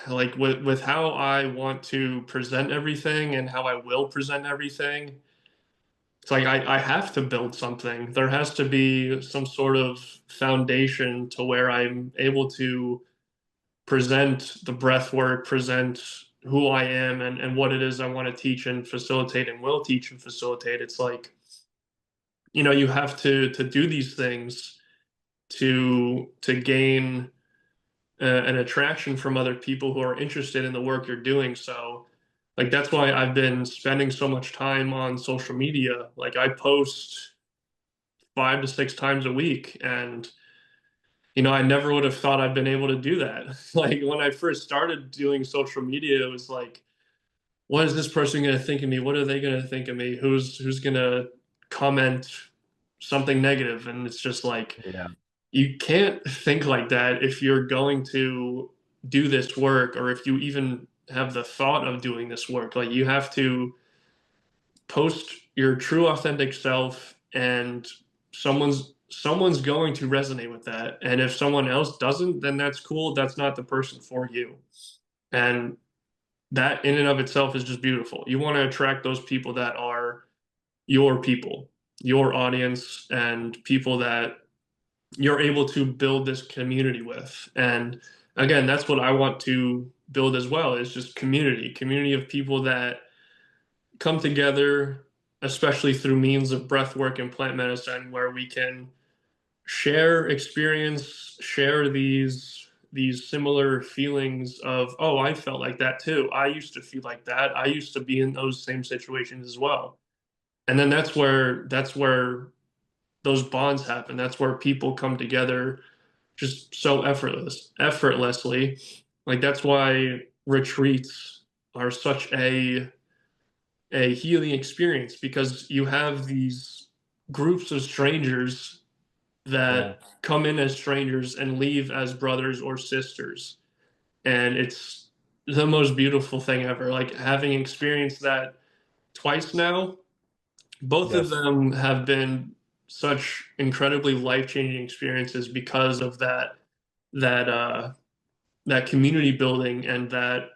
S1: like with how I want to present everything and how I will present everything, it's like I have to build something. There has to be some sort of foundation to where I'm able to present the breath work, present who I am and what it is I want to teach and facilitate and will teach and facilitate. It's like, you have to do these things to gain an attraction from other people who are interested in the work you're doing. So, like, that's why I've been spending so much time on social media. Like, I post 5 to 6 times a week, and I never would have thought I'd been able to do that. Like, when I first started doing social media, it was like, what is this person going to think of me? What are they going to think of me? Who's going to comment something negative? And it's just like,
S2: Yeah.
S1: you can't think like that if you're going to do this work, or if you even have the thought of doing this work. Like, you have to post your true authentic self, and someone's going to resonate with that. And if someone else doesn't, then that's cool. That's not the person for you. And that in and of itself is just beautiful. You want to attract those people that are your people, your audience, and people that you're able to build this community with. And again, that's what I want to build as well, is just community of people that come together, especially through means of breath work and plant medicine, where we can share experience, share these similar feelings of, oh, I felt like that too. I used to feel like that. I used to be in those same situations as well. And then that's where those bonds happen. That's where people come together just so effortlessly. Like, that's why retreats are such a healing experience, because you have these groups of strangers
S2: Yeah.
S1: that come in as strangers and leave as brothers or sisters. And it's the most beautiful thing ever. Like, having experienced that twice now, both of
S2: Yes.
S1: them have been such incredibly life-changing experiences because of that that community building, and that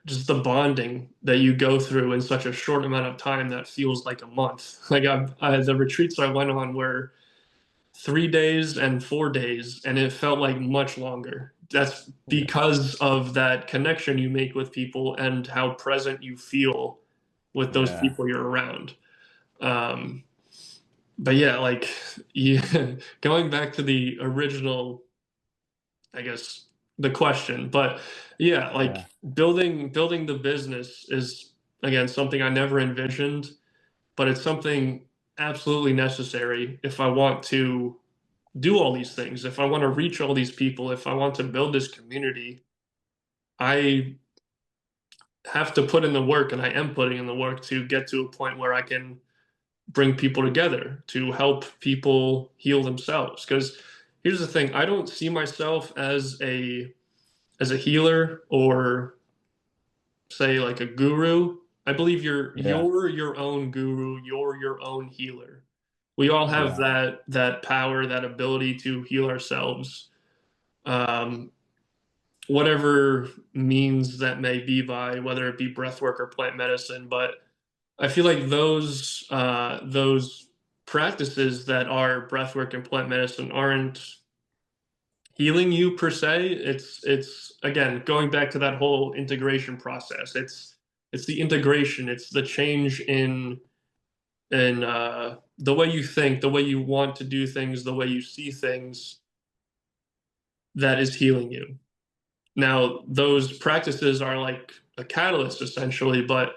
S1: just the bonding that you go through in such a short amount of time that feels like a month. Like, the retreats I went on were 3 days and 4 days, and it felt like much longer. That's
S2: Yeah.
S1: because of that connection you make with people and how present you feel with those
S2: Yeah.
S1: people you're around. Um, but yeah, like, you, going back to the original, I guess, the question. But yeah, like,
S2: Yeah.
S1: building the business is, again, something I never envisioned, but it's something absolutely necessary if I want to do all these things, if I want to reach all these people, if I want to build this community. I have to put in the work, and I am putting in the work to get to a point where I can bring people together to help people heal themselves. Because here's the thing, I don't see myself as a healer, or say, like, a guru. I believe
S2: Yeah.
S1: you're your own guru, you're your own healer. We all have
S2: Yeah.
S1: that power, that ability to heal ourselves, um, whatever means that may be, by whether it be breath work or plant medicine. But I feel like those practices that are breath work and plant medicine aren't healing you per se. It's again going back to that whole integration process. It's the integration. It's the change in the way you think, the way you want to do things, the way you see things, that is healing you. Now, those practices are like a catalyst essentially, but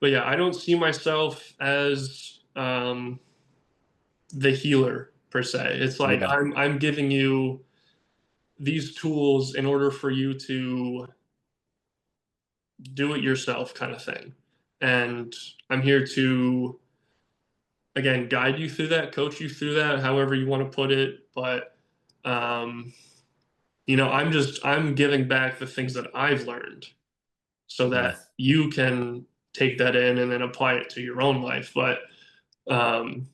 S1: yeah, I don't see myself as the healer per se. It's like,
S2: Yeah.
S1: I'm giving you these tools in order for you to do it yourself, kind of thing. And I'm here to, again, guide you through that, coach you through that, however you want to put it. But um, I'm giving back the things that I've learned, so that
S2: Yes.
S1: you can take that in and then apply it to your own life. But um,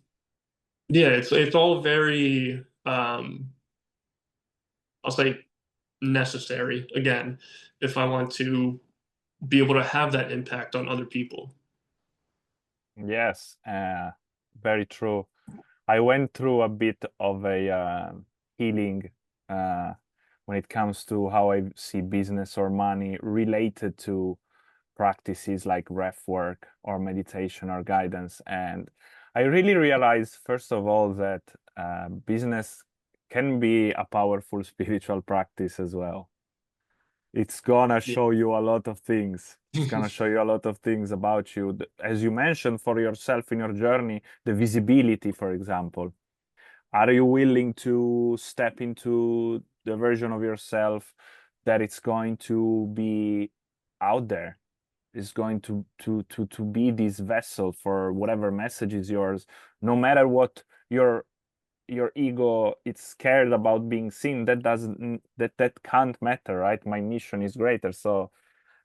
S1: yeah, it's all very, I'll say, necessary, again, if I want to be able to have that impact on other people.
S2: Yes. Very true. I went through a bit of a healing uh, when it comes to how I see business or money related to practices like breath work or meditation or guidance. And I really realized, first of all, that business can be a powerful spiritual practice as well. It's gonna
S1: Yeah.
S2: show you a lot of things. It's gonna show you a lot of things about you. As you mentioned, for yourself in your journey, the visibility, for example. Are you willing to step into the version of yourself that it's going to be out there? Is going to be this vessel for whatever message is yours, no matter what your ego is scared about being seen. That doesn't that can't matter, right? My mission is greater. So,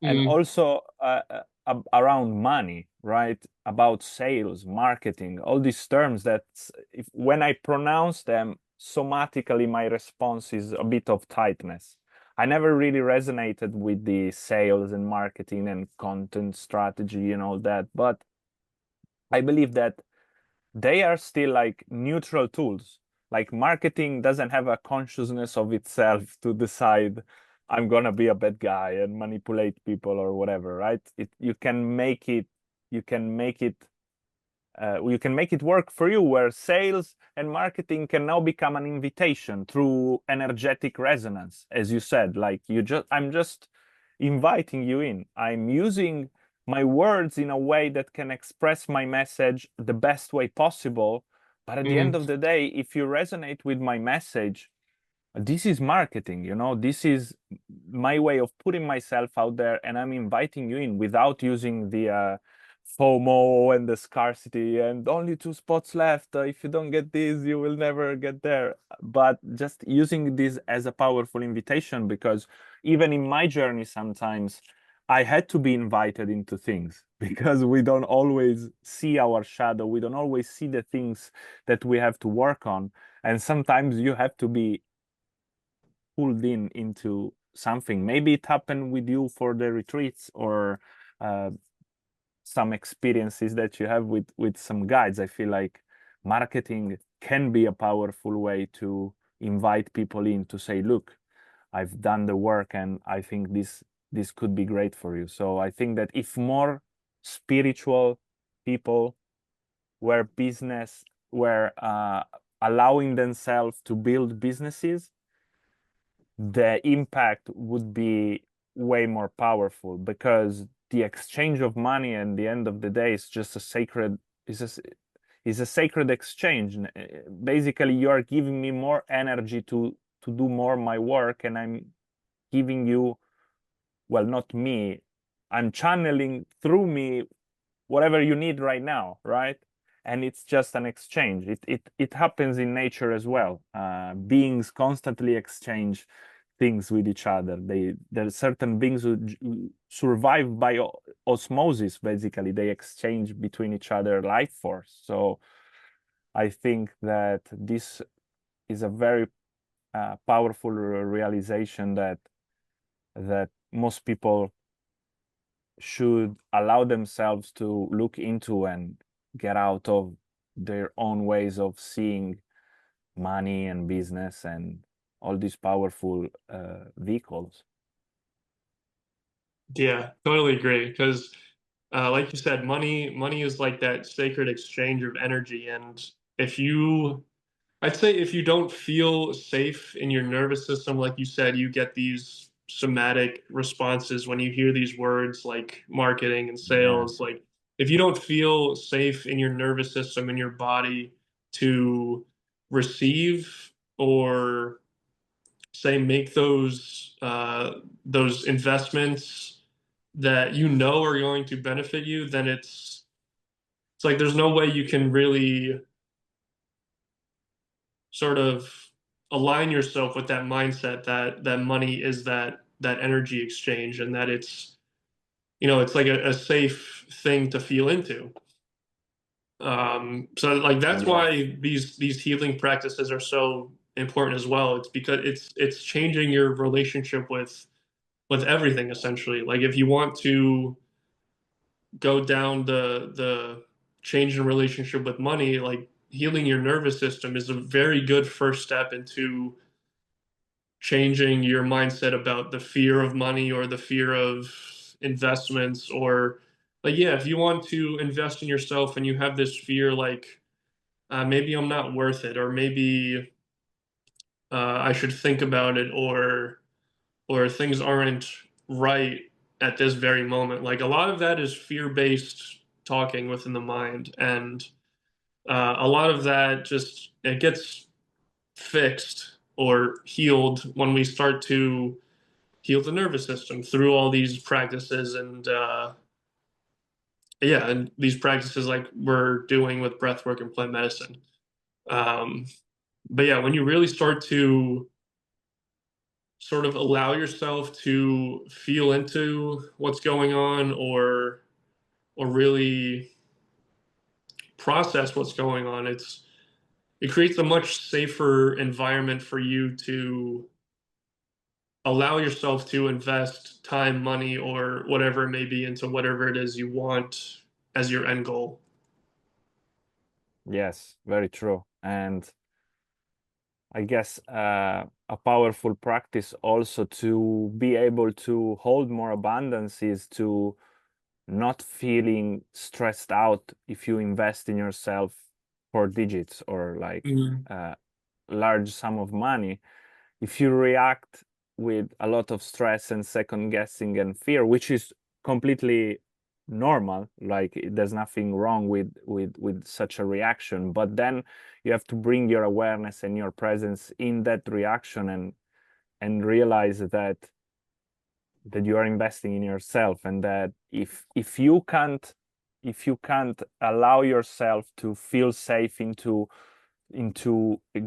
S2: and
S1: Mm,
S2: also around money, right? About sales, marketing, all these terms that if when I pronounce them somatically, my response is a bit of tightness. I never really resonated with the sales and marketing and content strategy and all that, but I believe that they are still like neutral tools. Like marketing doesn't have a consciousness of itself to decide I'm gonna be a bad guy and manipulate people or whatever, right? You can make it, you can make it you can make it work for you, where sales and marketing can now become an invitation through energetic resonance, as you said. Like I'm just inviting you in. I'm using my words in a way that can express my message the best way possible. But at the end
S1: mm,
S2: of the day, if you resonate with my message, this is marketing, this is my way of putting myself out there, and I'm inviting you in without using the FOMO and the scarcity and only two spots left. If you don't get this, you will never get there. But just using this as a powerful invitation, because even in my journey, sometimes I had to be invited into things because we don't always see our shadow. We don't always see the things that we have to work on. And sometimes you have to be pulled in into something. Maybe it happened with you for the retreats or uh, some experiences that you have with some guides. I feel like marketing can be a powerful way to invite people in to say, look, I've done the work and I think this could be great for you. So I think that if more spiritual people were allowing themselves to build businesses, the impact would be way more powerful, because the exchange of money at the end of the day is just a sacred is a sacred exchange. Basically, you are giving me more energy to do more my work, and I'm giving you, well, not me, I'm channeling through me whatever you need right now, right? And it's just an exchange. It happens in nature as well. Beings constantly exchange things with each other. There are certain beings who survive by osmosis. Basically, they exchange between each other life force. So I think that this is a very powerful realization that most people should allow themselves to look into and get out of their own ways of seeing money and business and all these powerful vehicles.
S1: yeah, totally agree. Because, like you said, money is like that sacred exchange of energy. And if you, I'd say if you don't feel safe in your nervous system, like you said, you get these somatic responses when you hear these words like marketing and
S2: Yeah,
S1: sales. Like if you don't feel safe in your nervous system, in your body to receive or say make those investments that you know are going to benefit you, then it's like there's no way you can really sort of align yourself with that mindset that money is that energy exchange and that it's like a safe thing to feel into. So like that's
S2: yeah,
S1: why these healing practices are so important as well. It's because it's changing your relationship with everything essentially. Like if you want to go down the change in relationship with money, like healing your nervous system is a very good first step into changing your mindset about the fear of money or the fear of investments or like yeah, if you want to invest in yourself and you have this fear like maybe I'm not worth it or maybe I should think about it or things aren't right at this very moment. Like a lot of that is fear-based talking within the mind, and a lot of that just it gets fixed or healed when we start to heal the nervous system through all these practices and yeah, and these practices like we're doing with breathwork and plant medicine. Um, but yeah, when you really start to sort of allow yourself to feel into what's going on or really process what's going on, it creates a much safer environment for you to allow yourself to invest time, money, or whatever it may be into whatever it is you want as your end goal.
S2: Yes, very true. And I guess a powerful practice also to be able to hold more abundance is to not feeling stressed out if you invest in yourself for digits or like
S1: Mhm.
S2: a large sum of money. If you react with a lot of stress and second guessing and fear, which is completely normal, like there's nothing wrong with such a reaction, but then you have to bring your awareness and your presence in that reaction and realize that you are investing in yourself, and that if you can't allow yourself to feel safe into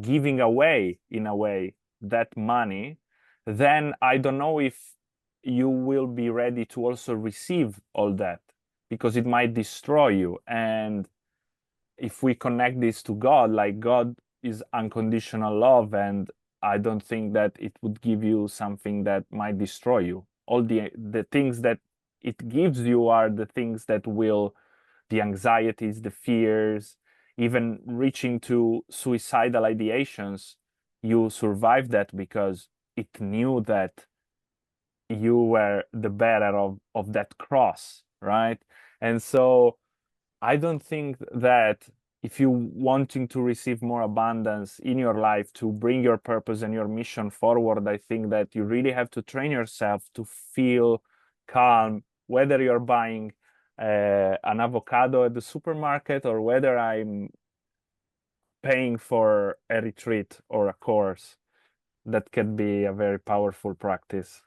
S2: giving away in a way that money, then I don't know if you will be ready to also receive all that, because it might destroy you. And if we connect this to God, like God is unconditional love, and I don't think that it would give you something that might destroy you. All the things that it gives you are the things that will, the anxieties, the fears, even reaching to suicidal ideations. You survived that because it knew that you were the bearer of that cross, right? And so I don't think that if you wanting to receive more abundance in your life to bring your purpose and your mission forward, I think that you really have to train yourself to feel calm, whether you're buying an avocado at the supermarket or whether I'm paying for a retreat or a course. That can be a very powerful practice.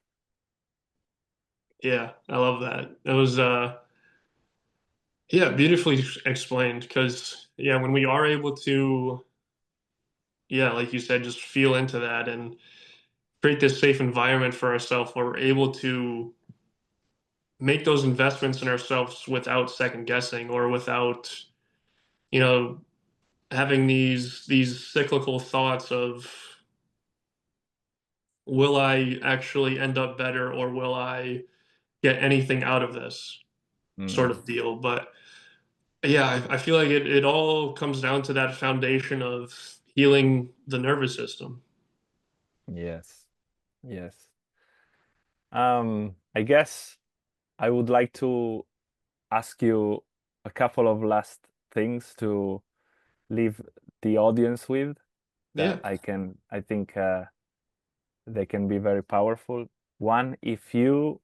S1: Yeah, I love that. It was yeah, beautifully explained because yeah, when we are able to yeah, like you said, just feel into that and create this safe environment for ourselves where we're able to make those investments in ourselves without second guessing or without, you know, having these cyclical thoughts of will I actually end up better or will I get anything out of this sort
S2: Mm,
S1: of deal. But yeah, I feel like it all comes down to that foundation of healing the nervous system.
S2: yes, yes. I guess I would like to ask you a couple of last things to leave the audience with that
S1: Yeah.
S2: I think they can be very powerful. One, if you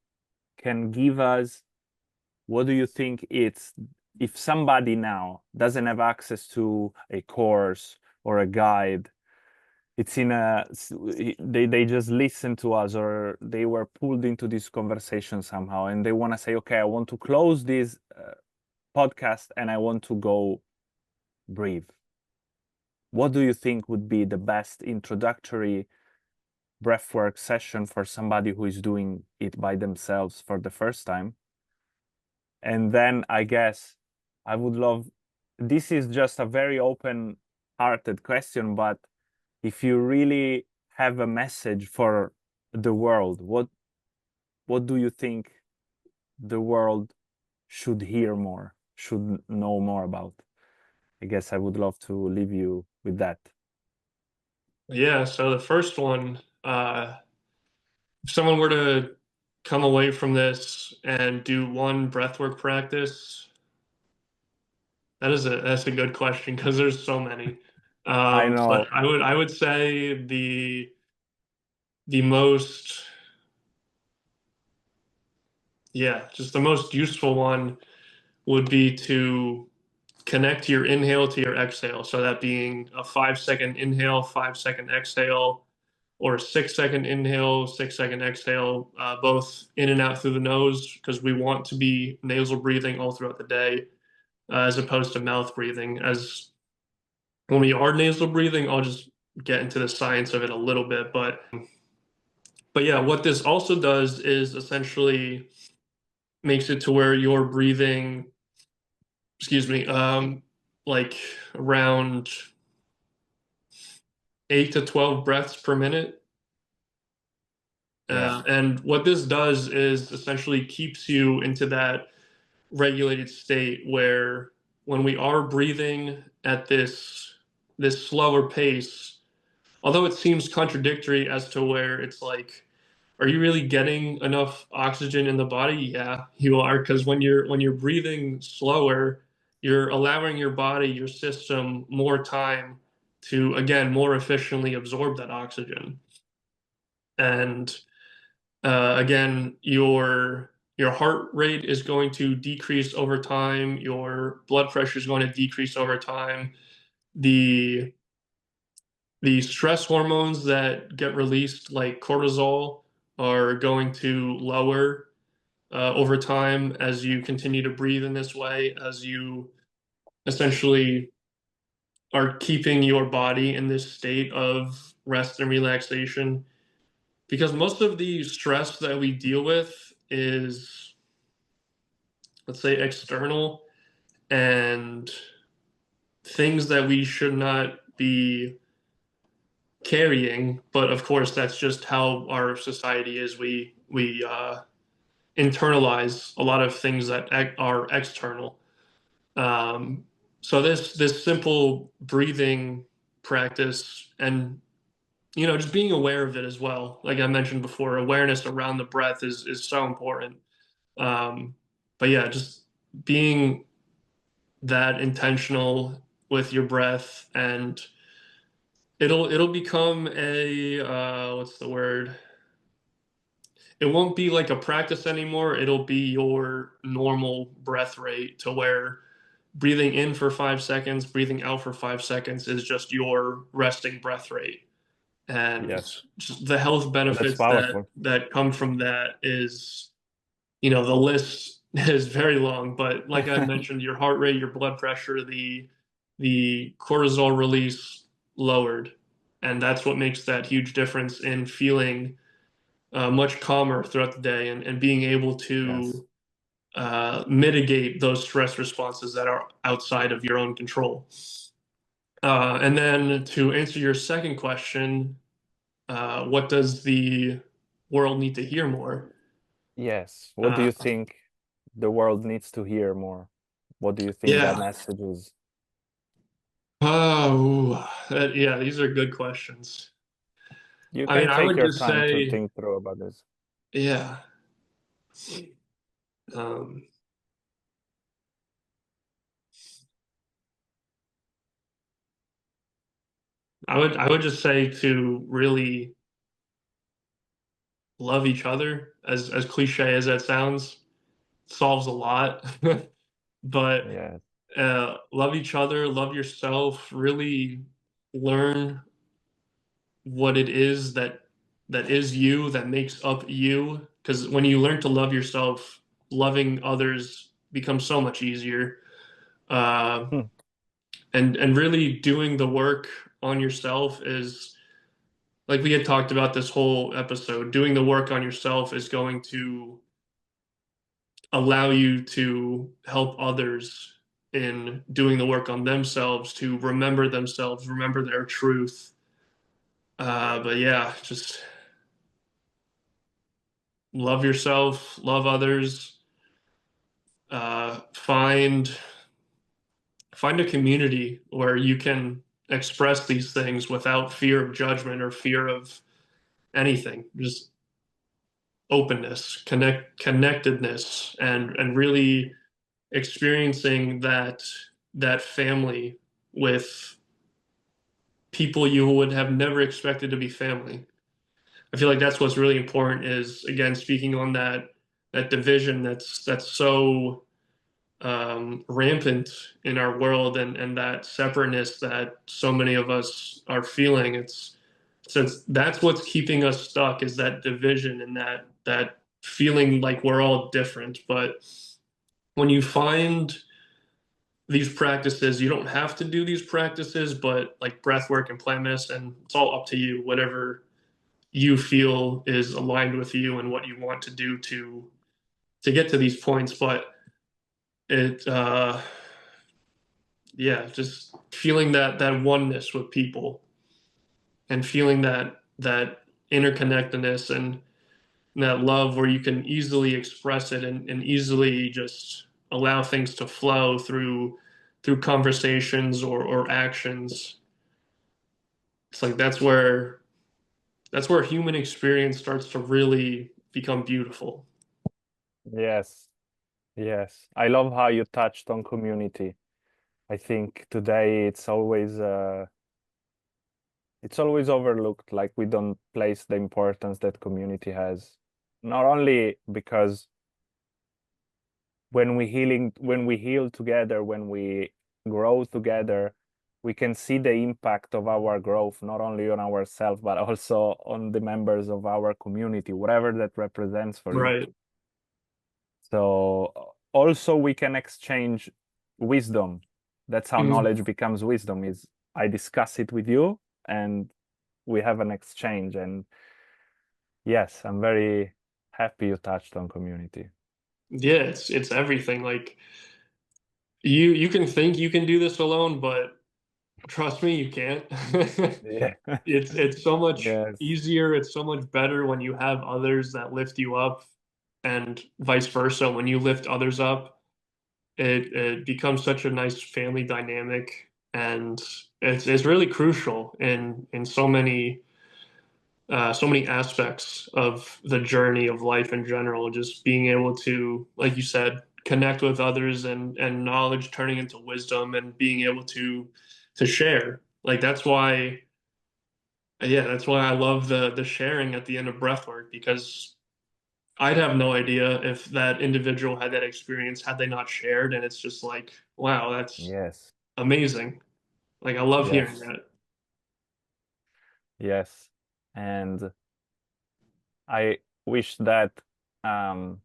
S2: can give us, what do you think it's, if somebody now doesn't have access to a course or a guide, it's in a, they just listen to us or they were pulled into this conversation somehow and they want to say, okay, I want to close this podcast and I want to go breathe. What do you think would be the best introductory breathwork session for somebody who is doing it by themselves for the first time? And then I guess I would love, this is just a very open hearted question, but if you really have a message for the world, what do you think the world should hear more, should know more about? I guess I would love to leave you with that.
S1: Yeah, so the first one, If someone were to come away from this and do one breathwork practice, that's a good question because there's so many.
S2: I
S1: But
S2: know.
S1: I would say the most, yeah, just the most useful one would be to connect your inhale to your exhale. So that being a 5 second inhale, 5 second exhale, or a 6 second inhale, 6 second exhale, both in and out through the nose, because we want to be nasal breathing all throughout the day, as opposed to mouth breathing. As when we are nasal breathing, I'll just get into the science of it a little bit, but yeah, what this also does is essentially makes it to where you're breathing, excuse me, like around 8 to 12 breaths per minute.
S2: Yeah.
S1: And what this does is essentially keeps you into that regulated state where when we are breathing at this slower pace, although it seems contradictory as to where it's like, are you really getting enough oxygen in the body? Yeah, you are, because when you're breathing slower, you're allowing your body, your system more time to again more efficiently absorb that oxygen. And again, your heart rate is going to decrease over time. Your blood pressure is going to decrease over time. The the stress hormones that get released, like cortisol, are going to lower over time as you continue to breathe in this way, as you essentially are keeping your body in this state of rest and relaxation. Because most of the stress that we deal with is, let's say, external and things that we should not be carrying. But of course, that's just how our society is. We internalize a lot of things that are external. Um, so this simple breathing practice, and just being aware of it as well. Like I mentioned before, awareness around the breath is so important. Um, but yeah, just being that intentional with your breath, and it'll become a what's the word? It won't be like a practice anymore. It'll be your normal breath rate, to where breathing in for 5 seconds, breathing out for 5 seconds is just your resting breath rate. And
S2: Yes.
S1: just the health
S2: That's
S1: benefits that
S2: powerful.
S1: that come from that is, the list is very long. But like I mentioned, your heart rate, your blood pressure, the cortisol release lowered, and that's what makes that huge difference in feeling much calmer throughout the day, and being able
S2: Yes.
S1: to mitigate those stress responses that are outside of your own control. And then to answer your second question, what does the world need to hear more?
S2: Yes. What do
S1: Uh,
S2: you think the world needs to hear more? What do you think that
S1: yeah.
S2: message is?
S1: Oh, yeah, these are good questions.
S2: You
S1: I mean,
S2: can
S1: I
S2: take
S1: would
S2: your
S1: just
S2: time to
S1: say,
S2: think through about this.
S1: yeah. Um, I would just say to really love each other, as cliche as that sounds, solves a lot. But
S2: Yeah.
S1: love each other, love yourself, really learn what it is that is you, that makes up you. Because when you learn to love yourself, loving others becomes so much easier. Uh,
S2: Hmm.
S1: and really doing the work on yourself is, like we had talked about this whole episode, doing the work on yourself is going to allow you to help others in doing the work on themselves, to remember themselves, remember their truth. But yeah, just love yourself, love others, find a community where you can express these things without fear of judgment or fear of anything, just openness, connectedness, and really experiencing that family with people you would have never expected to be family. I feel like that's what's really important is again speaking on that division that's so rampant in our world and that separateness that so many of us are feeling. It's since that's what's keeping us stuck is that division and that feeling like we're all different. But when you find these practices, you don't have to do these practices, but like breath work and plant medicine, it's all up to you, whatever you feel is aligned with you and what you want to do to get to these points. But it yeah, just feeling that oneness with people and feeling that interconnectedness and that love where you can easily express it and easily just allow things to flow through conversations or actions. It's like that's where human experience starts to really become beautiful.
S2: Yes, yes. I love how you touched on community. I think today it's always overlooked, like we don't place the importance that community has. Not only because when we heal together, when we grow together, we can see the impact of our growth not only on ourselves but also on the members of our community, whatever that represents for you.
S1: Right.
S2: So also we can exchange wisdom. That's how
S1: Mhm.
S2: knowledge becomes wisdom, is I discuss it with you and we have an exchange. And yes, I'm very happy you touched on community.
S1: Yeah, it's everything. Like you can think you can do this alone, but trust me, you can't.
S2: Yeah.
S1: It's so much
S2: Yes.
S1: easier, it's so much better when you have others that lift you up and vice versa. When you lift others up, it becomes such a nice family dynamic and it's really crucial in so many aspects of the journey of life in general. Just being able to, like you said, connect with others and knowledge turning into wisdom and being able to share. Like that's why, yeah, that's why I love the sharing at the end of breathwork because I'd have no idea if that individual had that experience had they not shared, and it's just like, wow, that's
S2: Yes.
S1: amazing. Like I love hearing
S2: Yes.
S1: that.
S2: Yes. And I wish that um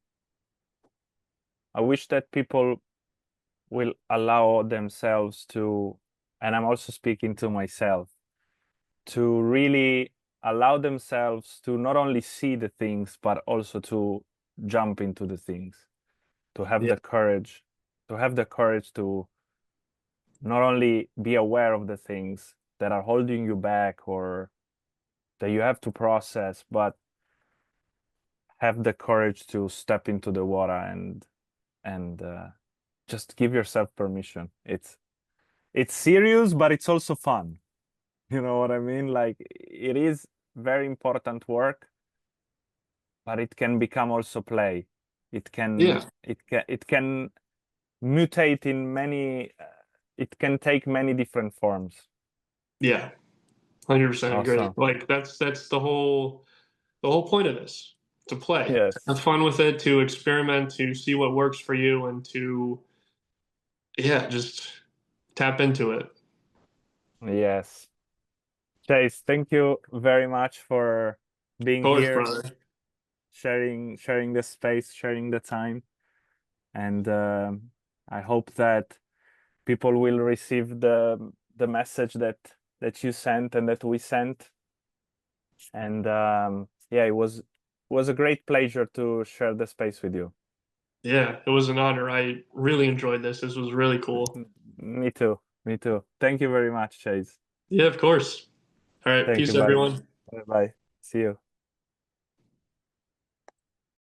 S2: I wish that people will allow themselves to, and I'm also speaking to myself, to really allow themselves to not only see the things, but also to jump into the things, to have
S1: Yeah,
S2: the courage, to not only be aware of the things that are holding you back or that you have to process, but have the courage to step into the water and just give yourself permission. It's serious, but it's also fun. You know what I mean? Like it is very important work, but it can become also play.
S1: yeah,
S2: It can mutate in many. It can take many different forms.
S1: yeah. 100% agree.
S2: Awesome.
S1: Like that's the whole point of this, to play, to
S2: Yes.
S1: have fun with it, to experiment, to see what works for you, and to yeah, just tap into it. Of
S2: Yes. Chase, thank you very much for being
S1: course,
S2: here,
S1: brother.
S2: sharing the space, sharing the time, and I hope that people will receive the message that you sent and that we sent. And yeah, it was a great pleasure to share the space with you.
S1: Yeah, it was an honor. I really enjoyed this. This was really cool.
S2: Me too. Me too. Thank you very much, Chase.
S1: Yeah, of course. All right,
S2: Thank you.
S1: peace,
S2: Bye.
S1: everyone.
S2: Bye bye. See you.